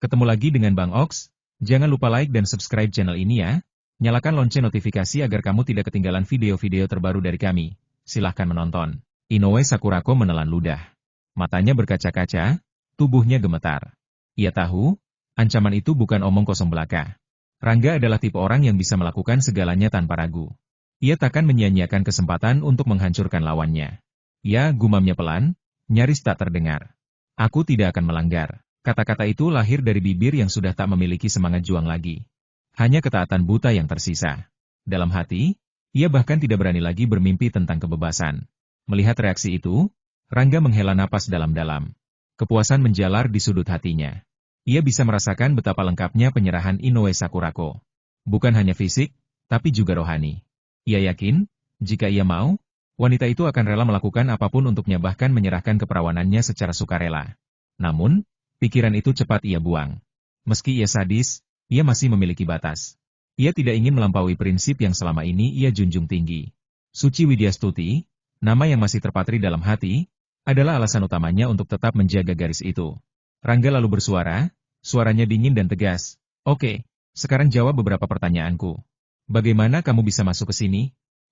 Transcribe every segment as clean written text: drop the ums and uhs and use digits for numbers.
Ketemu lagi dengan Bang Ox. Jangan lupa like dan subscribe channel ini ya. Nyalakan lonceng notifikasi agar kamu tidak ketinggalan video-video terbaru dari kami. Silahkan menonton. Inoue Sakurako menelan ludah. Matanya berkaca-kaca, tubuhnya gemetar. Ia tahu, ancaman itu bukan omong kosong belaka. Rangga adalah tipe orang yang bisa melakukan segalanya tanpa ragu. Ia takkan menyia-nyiakan kesempatan untuk menghancurkan lawannya. Ya, gumamnya pelan, nyaris tak terdengar. Aku tidak akan melanggar. Kata-kata itu lahir dari bibir yang sudah tak memiliki semangat juang lagi. Hanya ketaatan buta yang tersisa. Dalam hati, ia bahkan tidak berani lagi bermimpi tentang kebebasan. Melihat reaksi itu, Rangga menghela napas dalam-dalam. Kepuasan menjalar di sudut hatinya. Ia bisa merasakan betapa lengkapnya penyerahan Inoue Sakurako. Bukan hanya fisik, tapi juga rohani. Ia yakin, jika ia mau, wanita itu akan rela melakukan apapun untuknya, bahkan menyerahkan keperawanannya secara sukarela. Namun, pikiran itu cepat ia buang. Meski ia sadis, ia masih memiliki batas. Ia tidak ingin melampaui prinsip yang selama ini ia junjung tinggi. Suci Widyastuti, nama yang masih terpatri dalam hati, adalah alasan utamanya untuk tetap menjaga garis itu. Rangga lalu bersuara, suaranya dingin dan tegas. Oke, sekarang jawab beberapa pertanyaanku. Bagaimana kamu bisa masuk ke sini?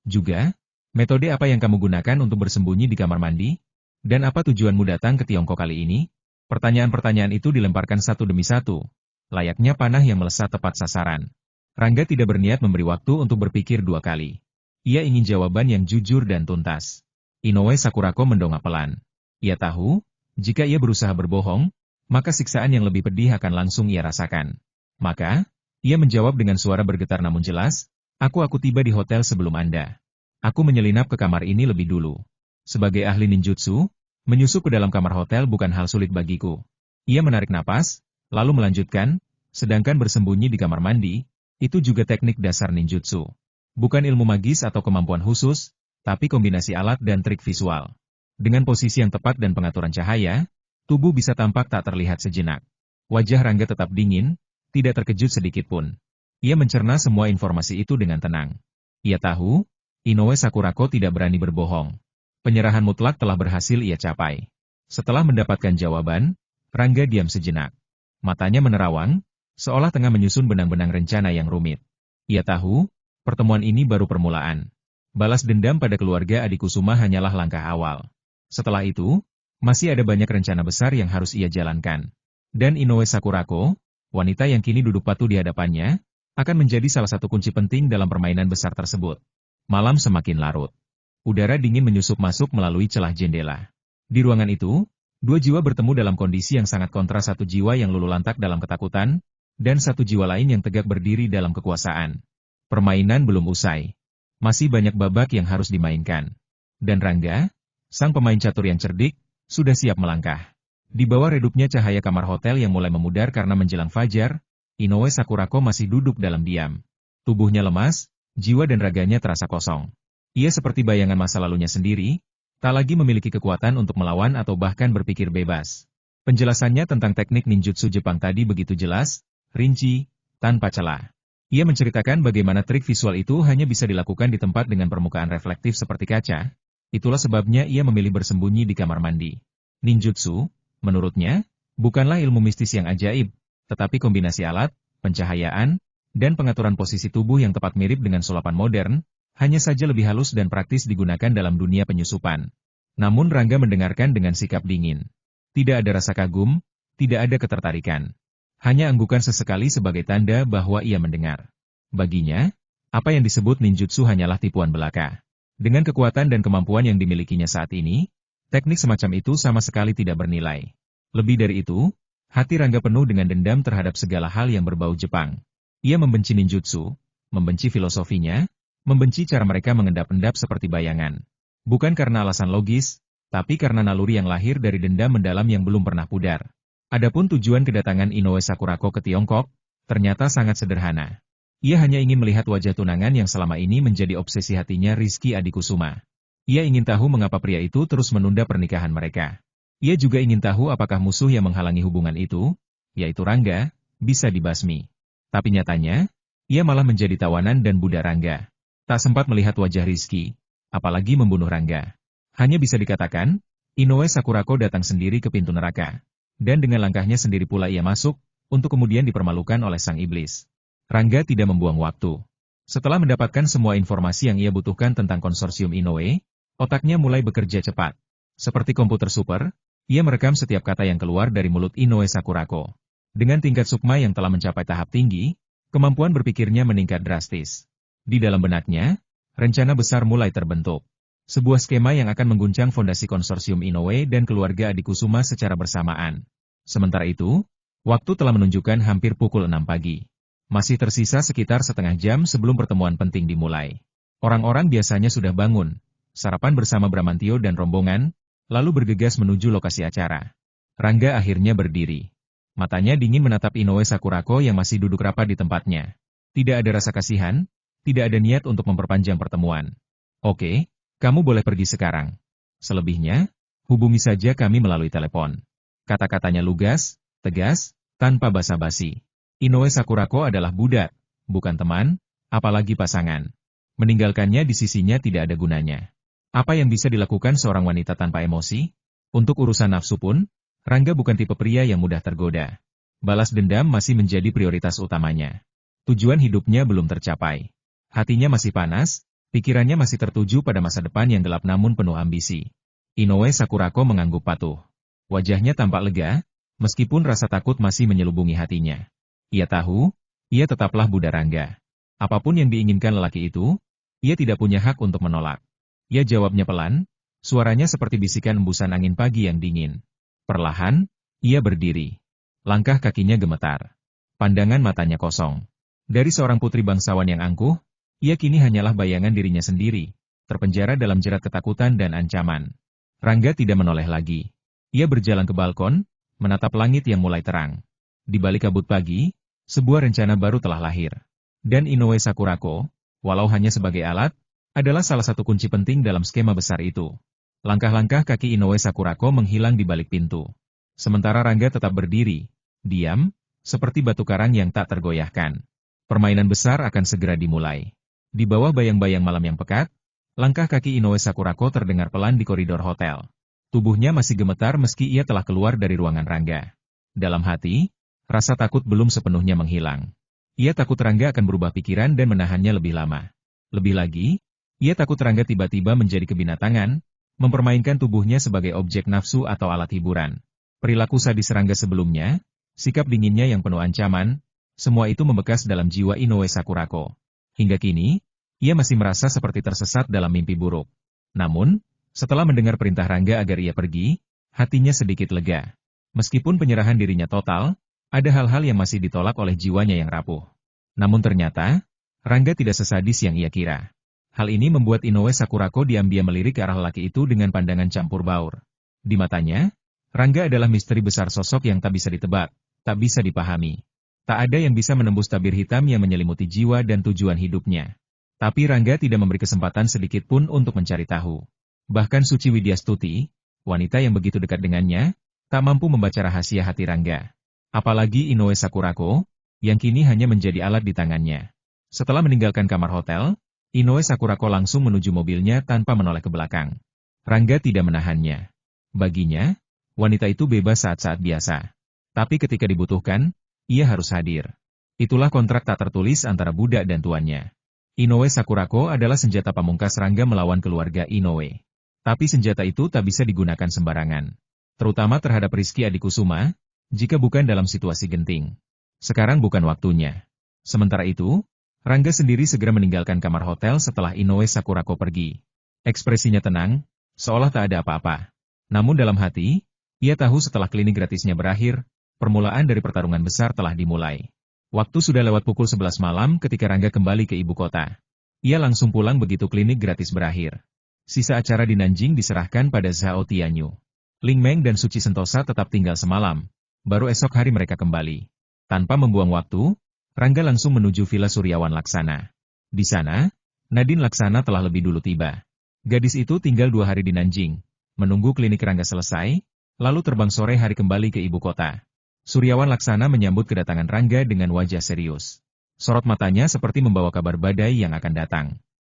Juga, metode apa yang kamu gunakan untuk bersembunyi di kamar mandi? Dan apa tujuanmu datang ke Tiongkok kali ini? Pertanyaan-pertanyaan itu dilemparkan satu demi satu, layaknya panah yang melesat tepat sasaran. Rangga tidak berniat memberi waktu untuk berpikir dua kali. Ia ingin jawaban yang jujur dan tuntas. Inoue Sakurako mendongak pelan. Ia tahu, jika ia berusaha berbohong, maka siksaan yang lebih pedih akan langsung ia rasakan. Maka, ia menjawab dengan suara bergetar namun jelas, Aku tiba di hotel sebelum Anda. Aku menyelinap ke kamar ini lebih dulu. Sebagai ahli ninjutsu, menyusup ke dalam kamar hotel bukan hal sulit bagiku. Ia menarik napas, lalu melanjutkan, sedangkan bersembunyi di kamar mandi, itu juga teknik dasar ninjutsu. Bukan ilmu magis atau kemampuan khusus, tapi kombinasi alat dan trik visual. Dengan posisi yang tepat dan pengaturan cahaya, tubuh bisa tampak tak terlihat sejenak. Wajah Rangga tetap dingin, tidak terkejut sedikit pun. Ia mencerna semua informasi itu dengan tenang. Ia tahu, Inoue Sakurako tidak berani berbohong. Penyerahan mutlak telah berhasil ia capai. Setelah mendapatkan jawaban, Rangga diam sejenak. Matanya menerawang, seolah tengah menyusun benang-benang rencana yang rumit. Ia tahu, pertemuan ini baru permulaan. Balas dendam pada keluarga Adikusuma hanyalah langkah awal. Setelah itu, masih ada banyak rencana besar yang harus ia jalankan. Dan Inoue Sakurako, wanita yang kini duduk patuh di hadapannya, akan menjadi salah satu kunci penting dalam permainan besar tersebut. Malam semakin larut. Udara dingin menyusup masuk melalui celah jendela. Di ruangan itu, dua jiwa bertemu dalam kondisi yang sangat kontras, satu jiwa yang luluh lantak dalam ketakutan, dan satu jiwa lain yang tegak berdiri dalam kekuasaan. Permainan belum usai. Masih banyak babak yang harus dimainkan. Dan Rangga, sang pemain catur yang cerdik, sudah siap melangkah. Di bawah redupnya cahaya kamar hotel yang mulai memudar karena menjelang fajar, Inoue Sakurako masih duduk dalam diam. Tubuhnya lemas, jiwa dan raganya terasa kosong. Ia seperti bayangan masa lalunya sendiri, tak lagi memiliki kekuatan untuk melawan atau bahkan berpikir bebas. Penjelasannya tentang teknik ninjutsu Jepang tadi begitu jelas, rinci, tanpa celah. Ia menceritakan bagaimana trik visual itu hanya bisa dilakukan di tempat dengan permukaan reflektif seperti kaca. Itulah sebabnya ia memilih bersembunyi di kamar mandi. Ninjutsu, menurutnya, bukanlah ilmu mistis yang ajaib, tetapi kombinasi alat, pencahayaan, dan pengaturan posisi tubuh yang tepat mirip dengan sulapan modern, hanya saja lebih halus dan praktis digunakan dalam dunia penyusupan. Namun Rangga mendengarkan dengan sikap dingin. Tidak ada rasa kagum, tidak ada ketertarikan. Hanya anggukan sesekali sebagai tanda bahwa ia mendengar. Baginya, apa yang disebut ninjutsu hanyalah tipuan belaka. Dengan kekuatan dan kemampuan yang dimilikinya saat ini, teknik semacam itu sama sekali tidak bernilai. Lebih dari itu, hati Rangga penuh dengan dendam terhadap segala hal yang berbau Jepang. Ia membenci ninjutsu, membenci filosofinya, membenci cara mereka mengendap-endap seperti bayangan. Bukan karena alasan logis, tapi karena naluri yang lahir dari dendam mendalam yang belum pernah pudar. Adapun tujuan kedatangan Inoue Sakurako ke Tiongkok, ternyata sangat sederhana. Ia hanya ingin melihat wajah tunangan yang selama ini menjadi obsesi hatinya, Rizky Adikusuma. Ia ingin tahu mengapa pria itu terus menunda pernikahan mereka. Ia juga ingin tahu apakah musuh yang menghalangi hubungan itu, yaitu Rangga, bisa dibasmi. Tapi nyatanya, ia malah menjadi tawanan dan budak Rangga. Tak sempat melihat wajah Rizky, apalagi membunuh Rangga. Hanya bisa dikatakan, Inoue Sakurako datang sendiri ke pintu neraka. Dan dengan langkahnya sendiri pula ia masuk, untuk kemudian dipermalukan oleh sang iblis. Rangga tidak membuang waktu. Setelah mendapatkan semua informasi yang ia butuhkan tentang konsorsium Inoue, otaknya mulai bekerja cepat. Seperti komputer super, ia merekam setiap kata yang keluar dari mulut Inoue Sakurako. Dengan tingkat sukma yang telah mencapai tahap tinggi, kemampuan berpikirnya meningkat drastis. Di dalam benaknya, rencana besar mulai terbentuk. Sebuah skema yang akan mengguncang fondasi konsorsium Inoue dan keluarga Adikusuma secara bersamaan. Sementara itu, waktu telah menunjukkan hampir pukul 6 pagi. Masih tersisa sekitar setengah jam sebelum pertemuan penting dimulai. Orang-orang biasanya sudah bangun, sarapan bersama Bramantio dan rombongan, lalu bergegas menuju lokasi acara. Rangga akhirnya berdiri. Matanya dingin menatap Inoue Sakurako yang masih duduk rapat di tempatnya. Tidak ada rasa kasihan, tidak ada niat untuk memperpanjang pertemuan. Oke, kamu boleh pergi sekarang. Selebihnya, hubungi saja kami melalui telepon. Kata-katanya lugas, tegas, tanpa basa-basi. Inoue Sakurako adalah budak, bukan teman, apalagi pasangan. Meninggalkannya di sisinya tidak ada gunanya. Apa yang bisa dilakukan seorang wanita tanpa emosi? Untuk urusan nafsu pun, Rangga bukan tipe pria yang mudah tergoda. Balas dendam masih menjadi prioritas utamanya. Tujuan hidupnya belum tercapai. Hatinya masih panas, pikirannya masih tertuju pada masa depan yang gelap namun penuh ambisi. Inoue Sakurako mengangguk patuh. Wajahnya tampak lega, meskipun rasa takut masih menyelubungi hatinya. Ia tahu, ia tetaplah budak Rangga. Apapun yang diinginkan lelaki itu, ia tidak punya hak untuk menolak. Ia jawabnya pelan, suaranya seperti bisikan embusan angin pagi yang dingin. Perlahan, ia berdiri. Langkah kakinya gemetar. Pandangan matanya kosong. Dari seorang putri bangsawan yang angkuh, ia kini hanyalah bayangan dirinya sendiri, terpenjara dalam jerat ketakutan dan ancaman. Rangga tidak menoleh lagi. Ia berjalan ke balkon, menatap langit yang mulai terang. Di balik kabut pagi, sebuah rencana baru telah lahir. Dan Inoue Sakurako, walau hanya sebagai alat, adalah salah satu kunci penting dalam skema besar itu. Langkah-langkah kaki Inoue Sakurako menghilang di balik pintu. Sementara Rangga tetap berdiri, diam, seperti batu karang yang tak tergoyahkan. Permainan besar akan segera dimulai. Di bawah bayang-bayang malam yang pekat, langkah kaki Inoue Sakurako terdengar pelan di koridor hotel. Tubuhnya masih gemetar meski ia telah keluar dari ruangan Rangga. Dalam hati, rasa takut belum sepenuhnya menghilang. Ia takut Rangga akan berubah pikiran dan menahannya lebih lama. Lebih lagi, ia takut Rangga tiba-tiba menjadi kebinatangan, mempermainkan tubuhnya sebagai objek nafsu atau alat hiburan. Perilaku sadis Rangga sebelumnya, sikap dinginnya yang penuh ancaman, semua itu membekas dalam jiwa Inoue Sakurako. Hingga kini, ia masih merasa seperti tersesat dalam mimpi buruk. Namun, setelah mendengar perintah Rangga agar ia pergi, hatinya sedikit lega. Meskipun penyerahan dirinya total, ada hal-hal yang masih ditolak oleh jiwanya yang rapuh. Namun ternyata, Rangga tidak sesadis yang ia kira. Hal ini membuat Inoue Sakurako diam-diam melirik ke arah lelaki itu dengan pandangan campur baur. Di matanya, Rangga adalah misteri besar sosok yang tak bisa ditebak, tak bisa dipahami. Tak ada yang bisa menembus tabir hitam yang menyelimuti jiwa dan tujuan hidupnya. Tapi Rangga tidak memberi kesempatan sedikit pun untuk mencari tahu. Bahkan Suci Widyastuti, wanita yang begitu dekat dengannya, tak mampu membaca rahasia hati Rangga. Apalagi Inoue Sakurako, yang kini hanya menjadi alat di tangannya. Setelah meninggalkan kamar hotel, Inoue Sakurako langsung menuju mobilnya tanpa menoleh ke belakang. Rangga tidak menahannya. Baginya, wanita itu bebas saat-saat biasa. Tapi ketika dibutuhkan, ia harus hadir. Itulah kontrak tak tertulis antara budak dan tuannya. Inoue Sakurako adalah senjata pamungkas Rangga melawan keluarga Inoue. Tapi senjata itu tak bisa digunakan sembarangan. Terutama terhadap Rizky Adikusuma, jika bukan dalam situasi genting. Sekarang bukan waktunya. Sementara itu, Rangga sendiri segera meninggalkan kamar hotel setelah Inoue Sakurako pergi. Ekspresinya tenang, seolah tak ada apa-apa. Namun dalam hati, ia tahu setelah klinik gratisnya berakhir, permulaan dari pertarungan besar telah dimulai. Waktu sudah lewat pukul 11 malam ketika Rangga kembali ke ibu kota. Ia langsung pulang begitu klinik gratis berakhir. Sisa acara di Nanjing diserahkan pada Zhao Tianyu. Ling Meng dan Suci Sentosa tetap tinggal semalam. Baru esok hari mereka kembali. Tanpa membuang waktu, Rangga langsung menuju Villa Suryawan Laksana. Di sana, Nadine Laksana telah lebih dulu tiba. Gadis itu tinggal 2 hari di Nanjing, menunggu klinik Rangga selesai, lalu terbang sore hari kembali ke ibu kota. Suryawan Laksana menyambut kedatangan Rangga dengan wajah serius. Sorot matanya seperti membawa kabar badai yang akan datang.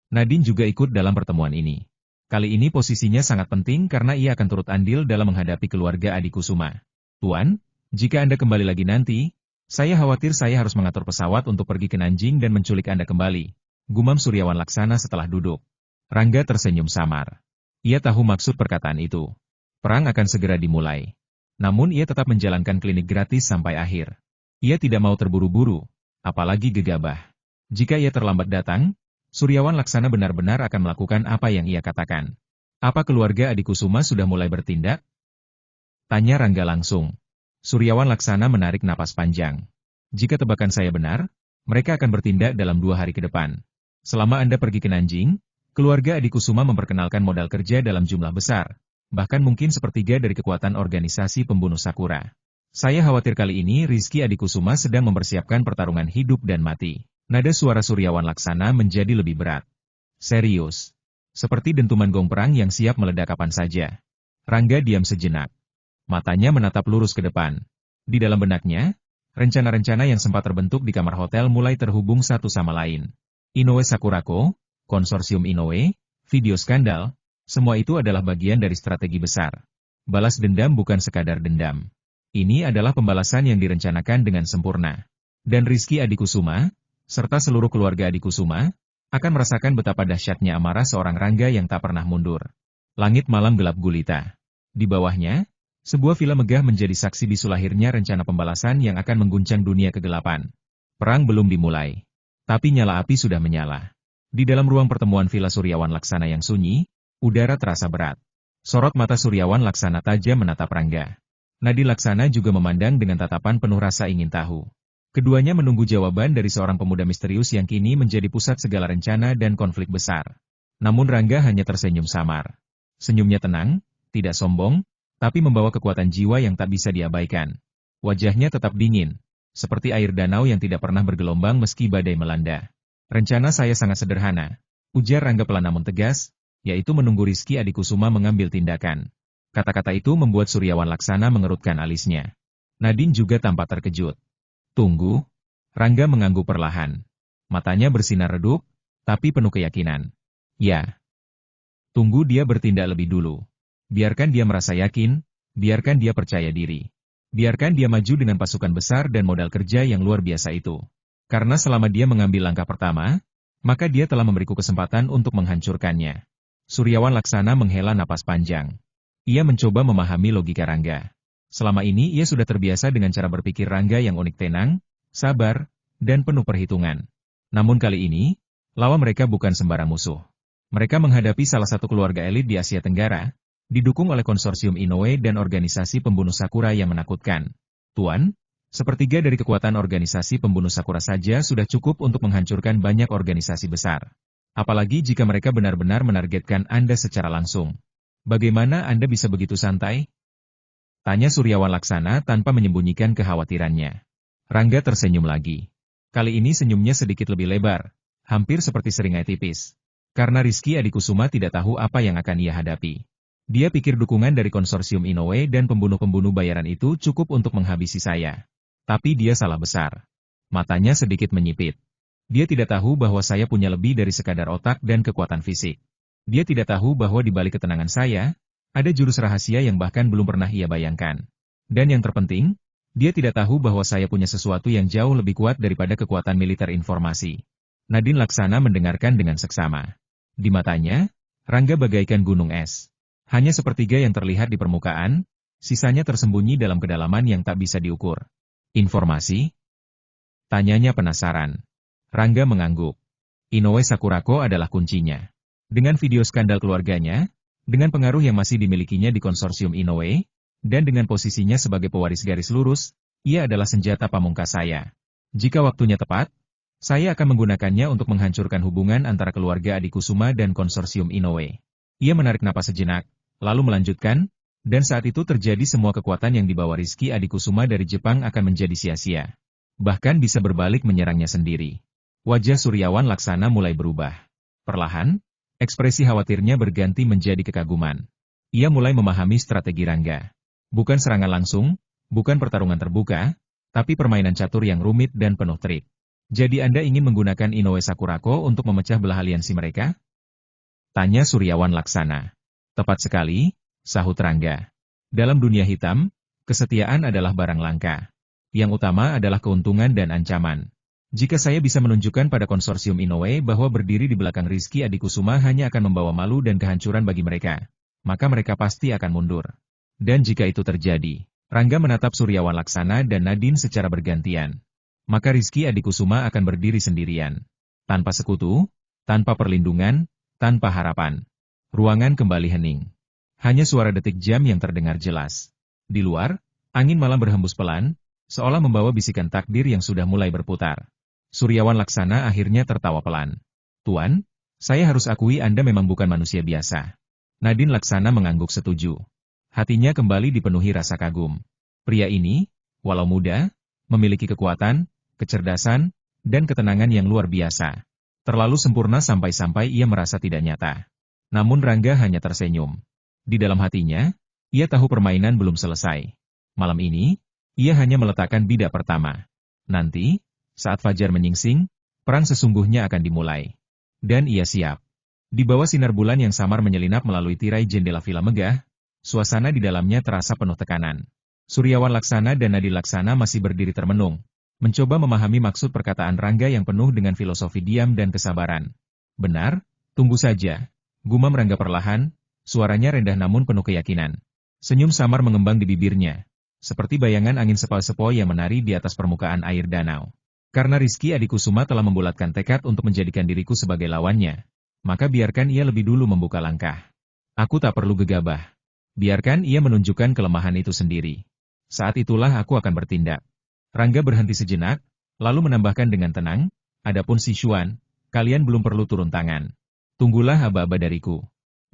Nadine juga ikut dalam pertemuan ini. Kali ini posisinya sangat penting karena ia akan turut andil dalam menghadapi keluarga Adikusuma. Tuan, jika Anda kembali lagi nanti, Saya khawatir saya harus mengatur pesawat untuk pergi ke Nanjing dan menculik Anda kembali, gumam Suryawan Laksana setelah duduk. Rangga tersenyum samar. Ia tahu maksud perkataan itu. Perang akan segera dimulai. Namun ia tetap menjalankan klinik gratis sampai akhir. Ia tidak mau terburu-buru, apalagi gegabah. Jika ia terlambat datang, Suryawan Laksana benar-benar akan melakukan apa yang ia katakan. Apa keluarga Adikusuma sudah mulai bertindak? Tanya Rangga langsung. Suryawan Laksana menarik napas panjang. Jika tebakan saya benar, mereka akan bertindak dalam 2 hari ke depan. Selama Anda pergi ke Nanjing, keluarga Adikusuma memperkenalkan modal kerja dalam jumlah besar, bahkan mungkin sepertiga dari kekuatan organisasi pembunuh Sakura. Saya khawatir kali ini Rizky Adikusuma sedang mempersiapkan pertarungan hidup dan mati. Nada suara Suryawan Laksana menjadi lebih berat. Serius. Seperti dentuman gong perang yang siap meledak kapan saja. Rangga diam sejenak. Matanya menatap lurus ke depan. Di dalam benaknya, rencana-rencana yang sempat terbentuk di kamar hotel mulai terhubung satu sama lain. Inoue Sakurako, konsorsium Inoue, video skandal, semua itu adalah bagian dari strategi besar. Balas dendam bukan sekadar dendam. Ini adalah pembalasan yang direncanakan dengan sempurna. Dan Rizky Adikusuma, serta seluruh keluarga Adikusuma, akan merasakan betapa dahsyatnya amarah seorang Rangga yang tak pernah mundur. Langit malam gelap gulita. Di bawahnya, sebuah villa megah menjadi saksi bisu lahirnya rencana pembalasan yang akan mengguncang dunia kegelapan. Perang belum dimulai. Tapi nyala api sudah menyala. Di dalam ruang pertemuan Villa Suryawan Laksana yang sunyi, udara terasa berat. Sorot mata Suryawan Laksana tajam menatap Rangga. Nadi Laksana juga memandang dengan tatapan penuh rasa ingin tahu. Keduanya menunggu jawaban dari seorang pemuda misterius yang kini menjadi pusat segala rencana dan konflik besar. Namun Rangga hanya tersenyum samar. Senyumnya tenang, tidak sombong, tapi membawa kekuatan jiwa yang tak bisa diabaikan. Wajahnya tetap dingin, seperti air danau yang tidak pernah bergelombang meski badai melanda. Rencana saya sangat sederhana, ujar Rangga pelan namun tegas, yaitu menunggu Rizky Adikusuma mengambil tindakan. Kata-kata itu membuat Suryawan Laksana mengerutkan alisnya. Nadine juga tampak terkejut. Tunggu. Rangga mengangguk perlahan. Matanya bersinar redup, tapi penuh keyakinan. Ya. Tunggu dia bertindak lebih dulu. Biarkan dia merasa yakin, biarkan dia percaya diri. Biarkan dia maju dengan pasukan besar dan modal kerja yang luar biasa itu. Karena selama dia mengambil langkah pertama, maka dia telah memberiku kesempatan untuk menghancurkannya. Suryawan Laksana menghela napas panjang. Ia mencoba memahami logika Rangga. Selama ini ia sudah terbiasa dengan cara berpikir Rangga yang unik tenang, sabar, dan penuh perhitungan. Namun kali ini, lawan mereka bukan sembarang musuh. Mereka menghadapi salah satu keluarga elit di Asia Tenggara, didukung oleh konsorsium Inoue dan organisasi pembunuh Sakura yang menakutkan. Tuan, sepertiga dari kekuatan organisasi pembunuh Sakura saja sudah cukup untuk menghancurkan banyak organisasi besar. Apalagi jika mereka benar-benar menargetkan Anda secara langsung. Bagaimana Anda bisa begitu santai? Tanya Suryawan Laksana tanpa menyembunyikan kekhawatirannya. Rangga tersenyum lagi. Kali ini senyumnya sedikit lebih lebar, hampir seperti seringai tipis. Karena Rizky Adikusuma tidak tahu apa yang akan ia hadapi. Dia pikir dukungan dari konsorsium Inoue dan pembunuh-pembunuh bayaran itu cukup untuk menghabisi saya. Tapi dia salah besar. Matanya sedikit menyipit. Dia tidak tahu bahwa saya punya lebih dari sekadar otak dan kekuatan fisik. Dia tidak tahu bahwa di balik ketenangan saya, ada jurus rahasia yang bahkan belum pernah ia bayangkan. Dan yang terpenting, dia tidak tahu bahwa saya punya sesuatu yang jauh lebih kuat daripada kekuatan militer informasi. Nadine Laksana mendengarkan dengan seksama. Di matanya, Rangga bagaikan gunung es. Hanya sepertiga yang terlihat di permukaan, sisanya tersembunyi dalam kedalaman yang tak bisa diukur. Informasi? Tanyanya penasaran. Rangga mengangguk. Inoue Sakurako adalah kuncinya. Dengan video skandal keluarganya, dengan pengaruh yang masih dimilikinya di konsorsium Inoue, dan dengan posisinya sebagai pewaris garis lurus, ia adalah senjata pamungkas saya. Jika waktunya tepat, saya akan menggunakannya untuk menghancurkan hubungan antara keluarga Adikusuma dan konsorsium Inoue. Ia menarik napas sejenak, lalu melanjutkan, dan saat itu terjadi semua kekuatan yang dibawa Rizky Adikusuma dari Jepang akan menjadi sia-sia. Bahkan bisa berbalik menyerangnya sendiri. Wajah Suryawan Laksana mulai berubah. Perlahan, ekspresi khawatirnya berganti menjadi kekaguman. Ia mulai memahami strategi Rangga. Bukan serangan langsung, bukan pertarungan terbuka, tapi permainan catur yang rumit dan penuh trik. Jadi Anda ingin menggunakan Inoue Sakurako untuk memecah belah aliansi mereka? Tanya Suryawan Laksana. Tepat sekali, sahut Rangga. Dalam dunia hitam, kesetiaan adalah barang langka. Yang utama adalah keuntungan dan ancaman. Jika saya bisa menunjukkan pada konsorsium Inoue bahwa berdiri di belakang Rizky Adikusuma hanya akan membawa malu dan kehancuran bagi mereka, maka mereka pasti akan mundur. Dan jika itu terjadi, Rangga menatap Suryawan Laksana dan Nadine secara bergantian. Maka Rizky Adikusuma akan berdiri sendirian. Tanpa sekutu, tanpa perlindungan, tanpa harapan. Ruangan kembali hening. Hanya suara detik jam yang terdengar jelas. Di luar, angin malam berhembus pelan, seolah membawa bisikan takdir yang sudah mulai berputar. Suryawan Laksana akhirnya tertawa pelan. Tuan, saya harus akui Anda memang bukan manusia biasa. Nadine Laksana mengangguk setuju. Hatinya kembali dipenuhi rasa kagum. Pria ini, walau muda, memiliki kekuatan, kecerdasan, dan ketenangan yang luar biasa. Terlalu sempurna sampai-sampai ia merasa tidak nyata. Namun Rangga hanya tersenyum. Di dalam hatinya, ia tahu permainan belum selesai. Malam ini, ia hanya meletakkan bidak pertama. Nanti, saat fajar menyingsing, perang sesungguhnya akan dimulai. Dan ia siap. Di bawah sinar bulan yang samar menyelinap melalui tirai jendela villa megah, suasana di dalamnya terasa penuh tekanan. Suryawan Laksana dan Nadine Laksana masih berdiri termenung, mencoba memahami maksud perkataan Rangga yang penuh dengan filosofi diam dan kesabaran. Benar, tunggu saja. Gumam Rangga perlahan, suaranya rendah namun penuh keyakinan. Senyum samar mengembang di bibirnya, seperti bayangan angin sepoi-sepoi yang menari di atas permukaan air danau. Karena Rizky Adikusuma telah membulatkan tekad untuk menjadikan diriku sebagai lawannya, maka biarkan ia lebih dulu membuka langkah. Aku tak perlu gegabah. Biarkan ia menunjukkan kelemahan itu sendiri. Saat itulah aku akan bertindak. Rangga berhenti sejenak, lalu menambahkan dengan tenang, adapun si Xuan, kalian belum perlu turun tangan. Tunggulah aba-aba dariku.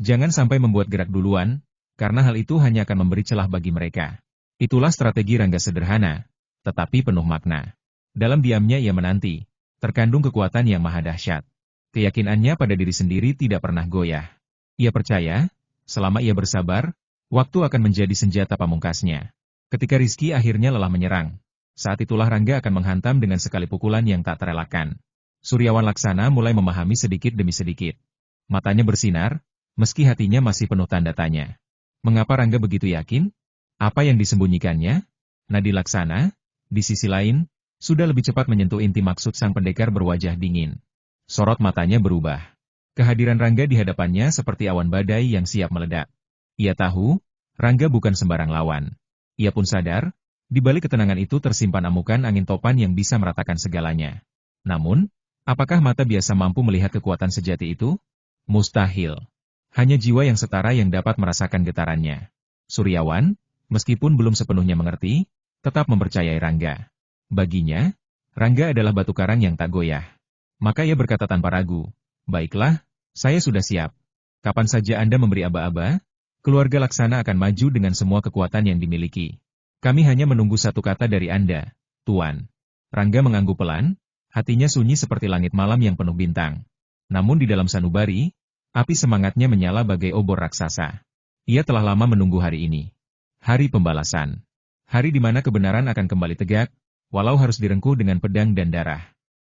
Jangan sampai membuat gerak duluan, karena hal itu hanya akan memberi celah bagi mereka. Itulah strategi Rangga sederhana, tetapi penuh makna. Dalam diamnya ia menanti, terkandung kekuatan yang maha dahsyat. Keyakinannya pada diri sendiri tidak pernah goyah. Ia percaya, selama ia bersabar, waktu akan menjadi senjata pamungkasnya. Ketika Rizky akhirnya lelah menyerang, saat itulah Rangga akan menghantam dengan sekali pukulan yang tak terelakkan. Suryawan Laksana mulai memahami sedikit demi sedikit. Matanya bersinar, meski hatinya masih penuh tanda tanya. Mengapa Rangga begitu yakin? Apa yang disembunyikannya? Nadine Laksana, di sisi lain, sudah lebih cepat menyentuh inti maksud sang pendekar berwajah dingin. Sorot matanya berubah. Kehadiran Rangga di hadapannya seperti awan badai yang siap meledak. Ia tahu, Rangga bukan sembarang lawan. Ia pun sadar, di balik ketenangan itu tersimpan amukan angin topan yang bisa meratakan segalanya. Namun, apakah mata biasa mampu melihat kekuatan sejati itu? Mustahil. Hanya jiwa yang setara yang dapat merasakan getarannya. Suryawan, meskipun belum sepenuhnya mengerti, tetap mempercayai Rangga. Baginya, Rangga adalah batu karang yang tak goyah. Maka ia berkata tanpa ragu, baiklah, saya sudah siap. Kapan saja Anda memberi aba-aba, keluarga Laksana akan maju dengan semua kekuatan yang dimiliki. Kami hanya menunggu satu kata dari Anda, Tuan. Rangga mengangguk pelan, hatinya sunyi seperti langit malam yang penuh bintang. Namun di dalam sanubari, api semangatnya menyala bagai obor raksasa. Ia telah lama menunggu hari ini. Hari pembalasan. Hari di mana kebenaran akan kembali tegak, walau harus direngkuh dengan pedang dan darah.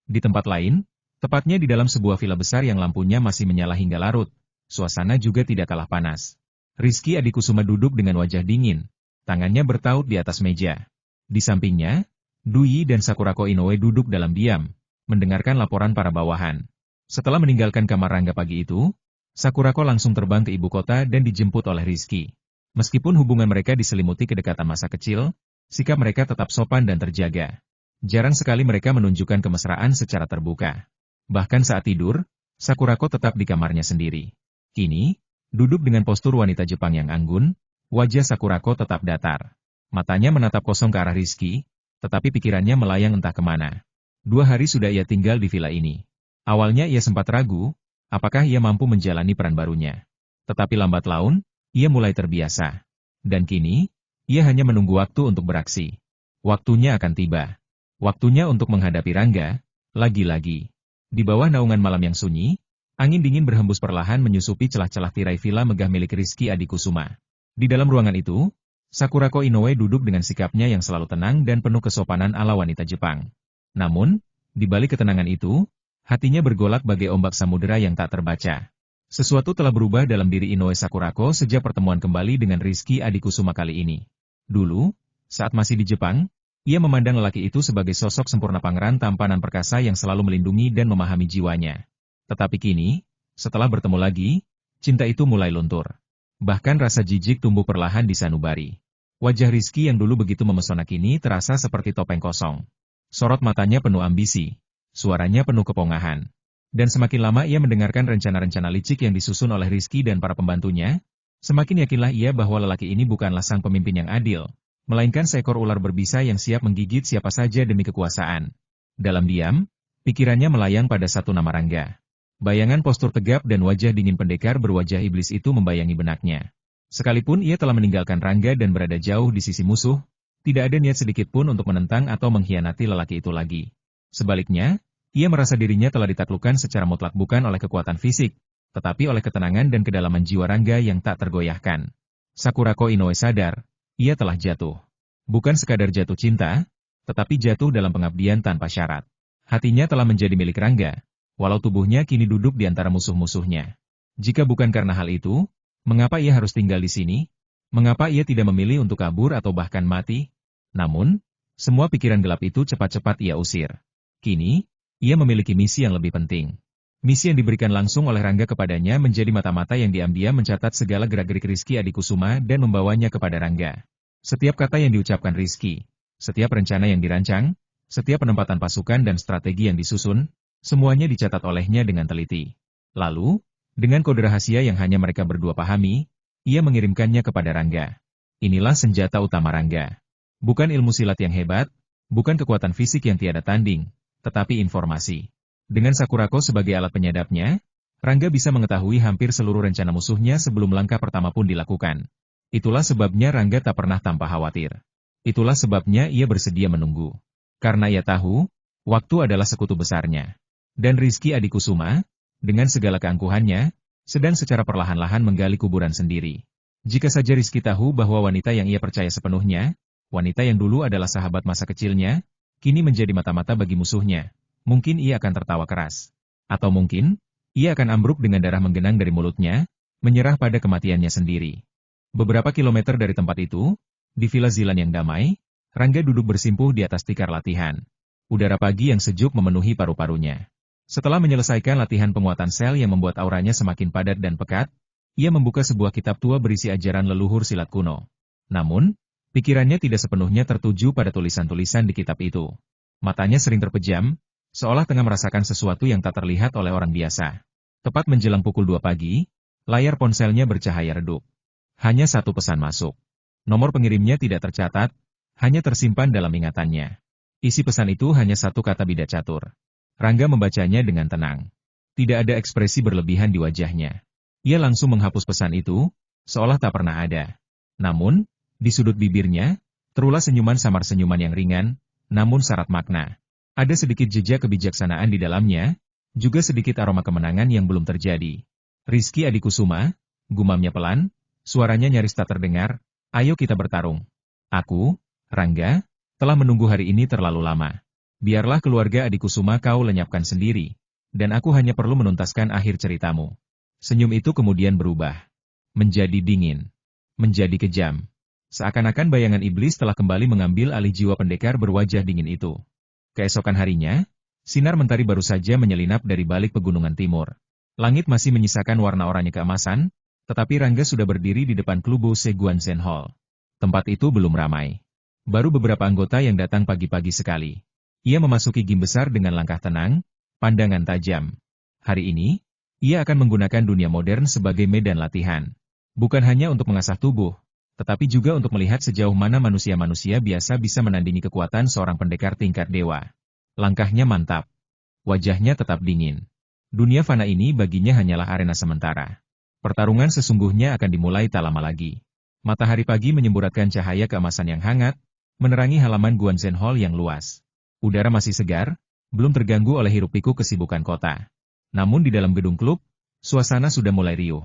Di tempat lain, tepatnya di dalam sebuah villa besar yang lampunya masih menyala hingga larut, suasana juga tidak kalah panas. Rizky Adikusuma duduk dengan wajah dingin, tangannya bertaut di atas meja. Di sampingnya, Dui dan Sakurako Inoue duduk dalam diam, mendengarkan laporan para bawahan. Setelah meninggalkan kamar Rangga pagi itu, Sakurako langsung terbang ke ibu kota dan dijemput oleh Rizky. Meskipun hubungan mereka diselimuti kedekatan masa kecil, sikap mereka tetap sopan dan terjaga. Jarang sekali mereka menunjukkan kemesraan secara terbuka. Bahkan saat tidur, Sakurako tetap di kamarnya sendiri. Kini, duduk dengan postur wanita Jepang yang anggun, wajah Sakurako tetap datar. Matanya menatap kosong ke arah Rizky, tetapi pikirannya melayang entah kemana. 2 hari sudah ia tinggal di villa ini. Awalnya ia sempat ragu, apakah ia mampu menjalani peran barunya. Tetapi lambat laun, ia mulai terbiasa. Dan kini, ia hanya menunggu waktu untuk beraksi. Waktunya akan tiba. Waktunya untuk menghadapi Rangga, lagi-lagi. Di bawah naungan malam yang sunyi, angin dingin berhembus perlahan menyusupi celah-celah tirai villa megah milik Rizky Adikusuma. Di dalam ruangan itu, Sakurako Inoue duduk dengan sikapnya yang selalu tenang dan penuh kesopanan ala wanita Jepang. Namun, di balik ketenangan itu, hatinya bergolak bagai ombak samudera yang tak terbaca. Sesuatu telah berubah dalam diri Inoue Sakurako sejak pertemuan kembali dengan Rizky Adikusuma kali ini. Dulu, saat masih di Jepang, Ia memandang lelaki itu sebagai sosok sempurna pangeran tampanan perkasa yang selalu melindungi dan memahami jiwanya. Tetapi kini, setelah bertemu lagi, cinta itu mulai luntur. Bahkan rasa jijik tumbuh perlahan di sanubari. Wajah Rizky yang dulu begitu memesona kini terasa seperti topeng kosong. Sorot matanya penuh ambisi. Suaranya penuh kepongahan. Dan semakin lama ia mendengarkan rencana-rencana licik yang disusun oleh Rizky dan para pembantunya, semakin yakinlah ia bahwa lelaki ini bukanlah sang pemimpin yang adil, melainkan seekor ular berbisa yang siap menggigit siapa saja demi kekuasaan. Dalam diam, pikirannya melayang pada satu nama Rangga. Bayangan postur tegap dan wajah dingin pendekar berwajah iblis itu membayangi benaknya. Sekalipun ia telah meninggalkan Rangga dan berada jauh di sisi musuh, tidak ada niat sedikit pun untuk menentang atau mengkhianati lelaki itu lagi. Sebaliknya, ia merasa dirinya telah ditaklukkan secara mutlak bukan oleh kekuatan fisik, tetapi oleh ketenangan dan kedalaman jiwa Rangga yang tak tergoyahkan. Sakurako Inoue sadar, ia telah jatuh. Bukan sekadar jatuh cinta, tetapi jatuh dalam pengabdian tanpa syarat. Hatinya telah menjadi milik Rangga, walau tubuhnya kini duduk di antara musuh-musuhnya. Jika bukan karena hal itu, mengapa ia harus tinggal di sini? Mengapa ia tidak memilih untuk kabur atau bahkan mati? Namun, semua pikiran gelap itu cepat-cepat ia usir. Kini, ia memiliki misi yang lebih penting. Misi yang diberikan langsung oleh Rangga kepadanya menjadi mata-mata yang diam-diam mencatat segala gerak-gerik Rizky Adikusuma dan membawanya kepada Rangga. Setiap kata yang diucapkan Rizky, setiap rencana yang dirancang, setiap penempatan pasukan dan strategi yang disusun, semuanya dicatat olehnya dengan teliti. Lalu, dengan kode rahasia yang hanya mereka berdua pahami, ia mengirimkannya kepada Rangga. Inilah senjata utama Rangga. Bukan ilmu silat yang hebat, bukan kekuatan fisik yang tiada tanding, tetapi informasi. Dengan Sakurako sebagai alat penyadapnya, Rangga bisa mengetahui hampir seluruh rencana musuhnya sebelum langkah pertama pun dilakukan. Itulah sebabnya Rangga tak pernah tanpa khawatir. Itulah sebabnya ia bersedia menunggu. Karena ia tahu, waktu adalah sekutu besarnya. Dan Rizky Adikusuma, dengan segala keangkuhannya, sedang secara perlahan-lahan menggali kuburan sendiri. Jika saja Rizky tahu bahwa wanita yang ia percaya sepenuhnya, wanita yang dulu adalah sahabat masa kecilnya, kini menjadi mata-mata bagi musuhnya, mungkin ia akan tertawa keras. Atau mungkin, ia akan ambruk dengan darah menggenang dari mulutnya, menyerah pada kematiannya sendiri. Beberapa kilometer dari tempat itu, di Villa Zilan yang damai, Rangga duduk bersimpuh di atas tikar latihan. Udara pagi yang sejuk memenuhi paru-parunya. Setelah menyelesaikan latihan penguatan sel yang membuat auranya semakin padat dan pekat, ia membuka sebuah kitab tua berisi ajaran leluhur silat kuno. Namun, pikirannya tidak sepenuhnya tertuju pada tulisan-tulisan di kitab itu. Matanya sering terpejam, seolah tengah merasakan sesuatu yang tak terlihat oleh orang biasa. Tepat menjelang pukul 2 pagi, layar ponselnya bercahaya redup. Hanya satu pesan masuk. Nomor pengirimnya tidak tercatat, hanya tersimpan dalam ingatannya. Isi pesan itu hanya satu kata bida catur. Rangga membacanya dengan tenang. Tidak ada ekspresi berlebihan di wajahnya. Ia langsung menghapus pesan itu, seolah tak pernah ada. Namun, di sudut bibirnya, terulas senyuman samar senyuman yang ringan, namun syarat makna. Ada sedikit jejak kebijaksanaan di dalamnya, juga sedikit aroma kemenangan yang belum terjadi. Rizky Adikusuma, gumamnya pelan, suaranya nyaris tak terdengar, ayo kita bertarung. Aku, Rangga, telah menunggu hari ini terlalu lama. Biarlah keluarga Adikusuma kau lenyapkan sendiri, dan aku hanya perlu menuntaskan akhir ceritamu. Senyum itu kemudian berubah. Menjadi dingin. Menjadi kejam. Seakan-akan bayangan iblis telah kembali mengambil alih jiwa pendekar berwajah dingin itu. Keesokan harinya, sinar mentari baru saja menyelinap dari balik pegunungan timur. Langit masih menyisakan warna oranye keemasan, tetapi Rangga sudah berdiri di depan klubu Seguanzen Hall. Tempat itu belum ramai. Baru beberapa anggota yang datang pagi-pagi sekali. Ia memasuki gym besar dengan langkah tenang, pandangan tajam. Hari ini, ia akan menggunakan dunia modern sebagai medan latihan. Bukan hanya untuk mengasah tubuh, tetapi juga untuk melihat sejauh mana manusia-manusia biasa bisa menandingi kekuatan seorang pendekar tingkat dewa. Langkahnya mantap. Wajahnya tetap dingin. Dunia fana ini baginya hanyalah arena sementara. Pertarungan sesungguhnya akan dimulai tak lama lagi. Matahari pagi menyemburatkan cahaya keemasan yang hangat, menerangi halaman Guanzen Hall yang luas. Udara masih segar, belum terganggu oleh hiruk-pikuk kesibukan kota. Namun di dalam gedung klub, suasana sudah mulai riuh.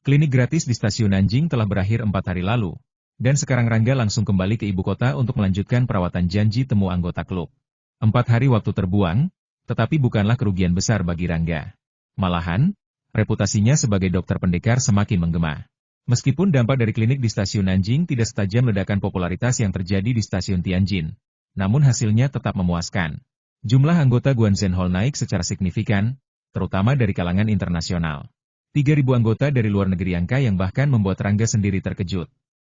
Klinik gratis di stasiun Nanjing telah berakhir 4 hari lalu, dan sekarang Rangga langsung kembali ke ibu kota untuk melanjutkan perawatan janji temu anggota klub. 4 hari waktu terbuang, tetapi bukanlah kerugian besar bagi Rangga. Malahan, reputasinya sebagai dokter pendekar semakin menggema. Meskipun dampak dari klinik di stasiun Nanjing tidak setajam ledakan popularitas yang terjadi di stasiun Tianjin, namun hasilnya tetap memuaskan. Jumlah anggota Guanzhen Hall naik secara signifikan, terutama dari kalangan internasional. 3.000 anggota dari luar negeri angka yang bahkan membuat Rangga sendiri terkejut.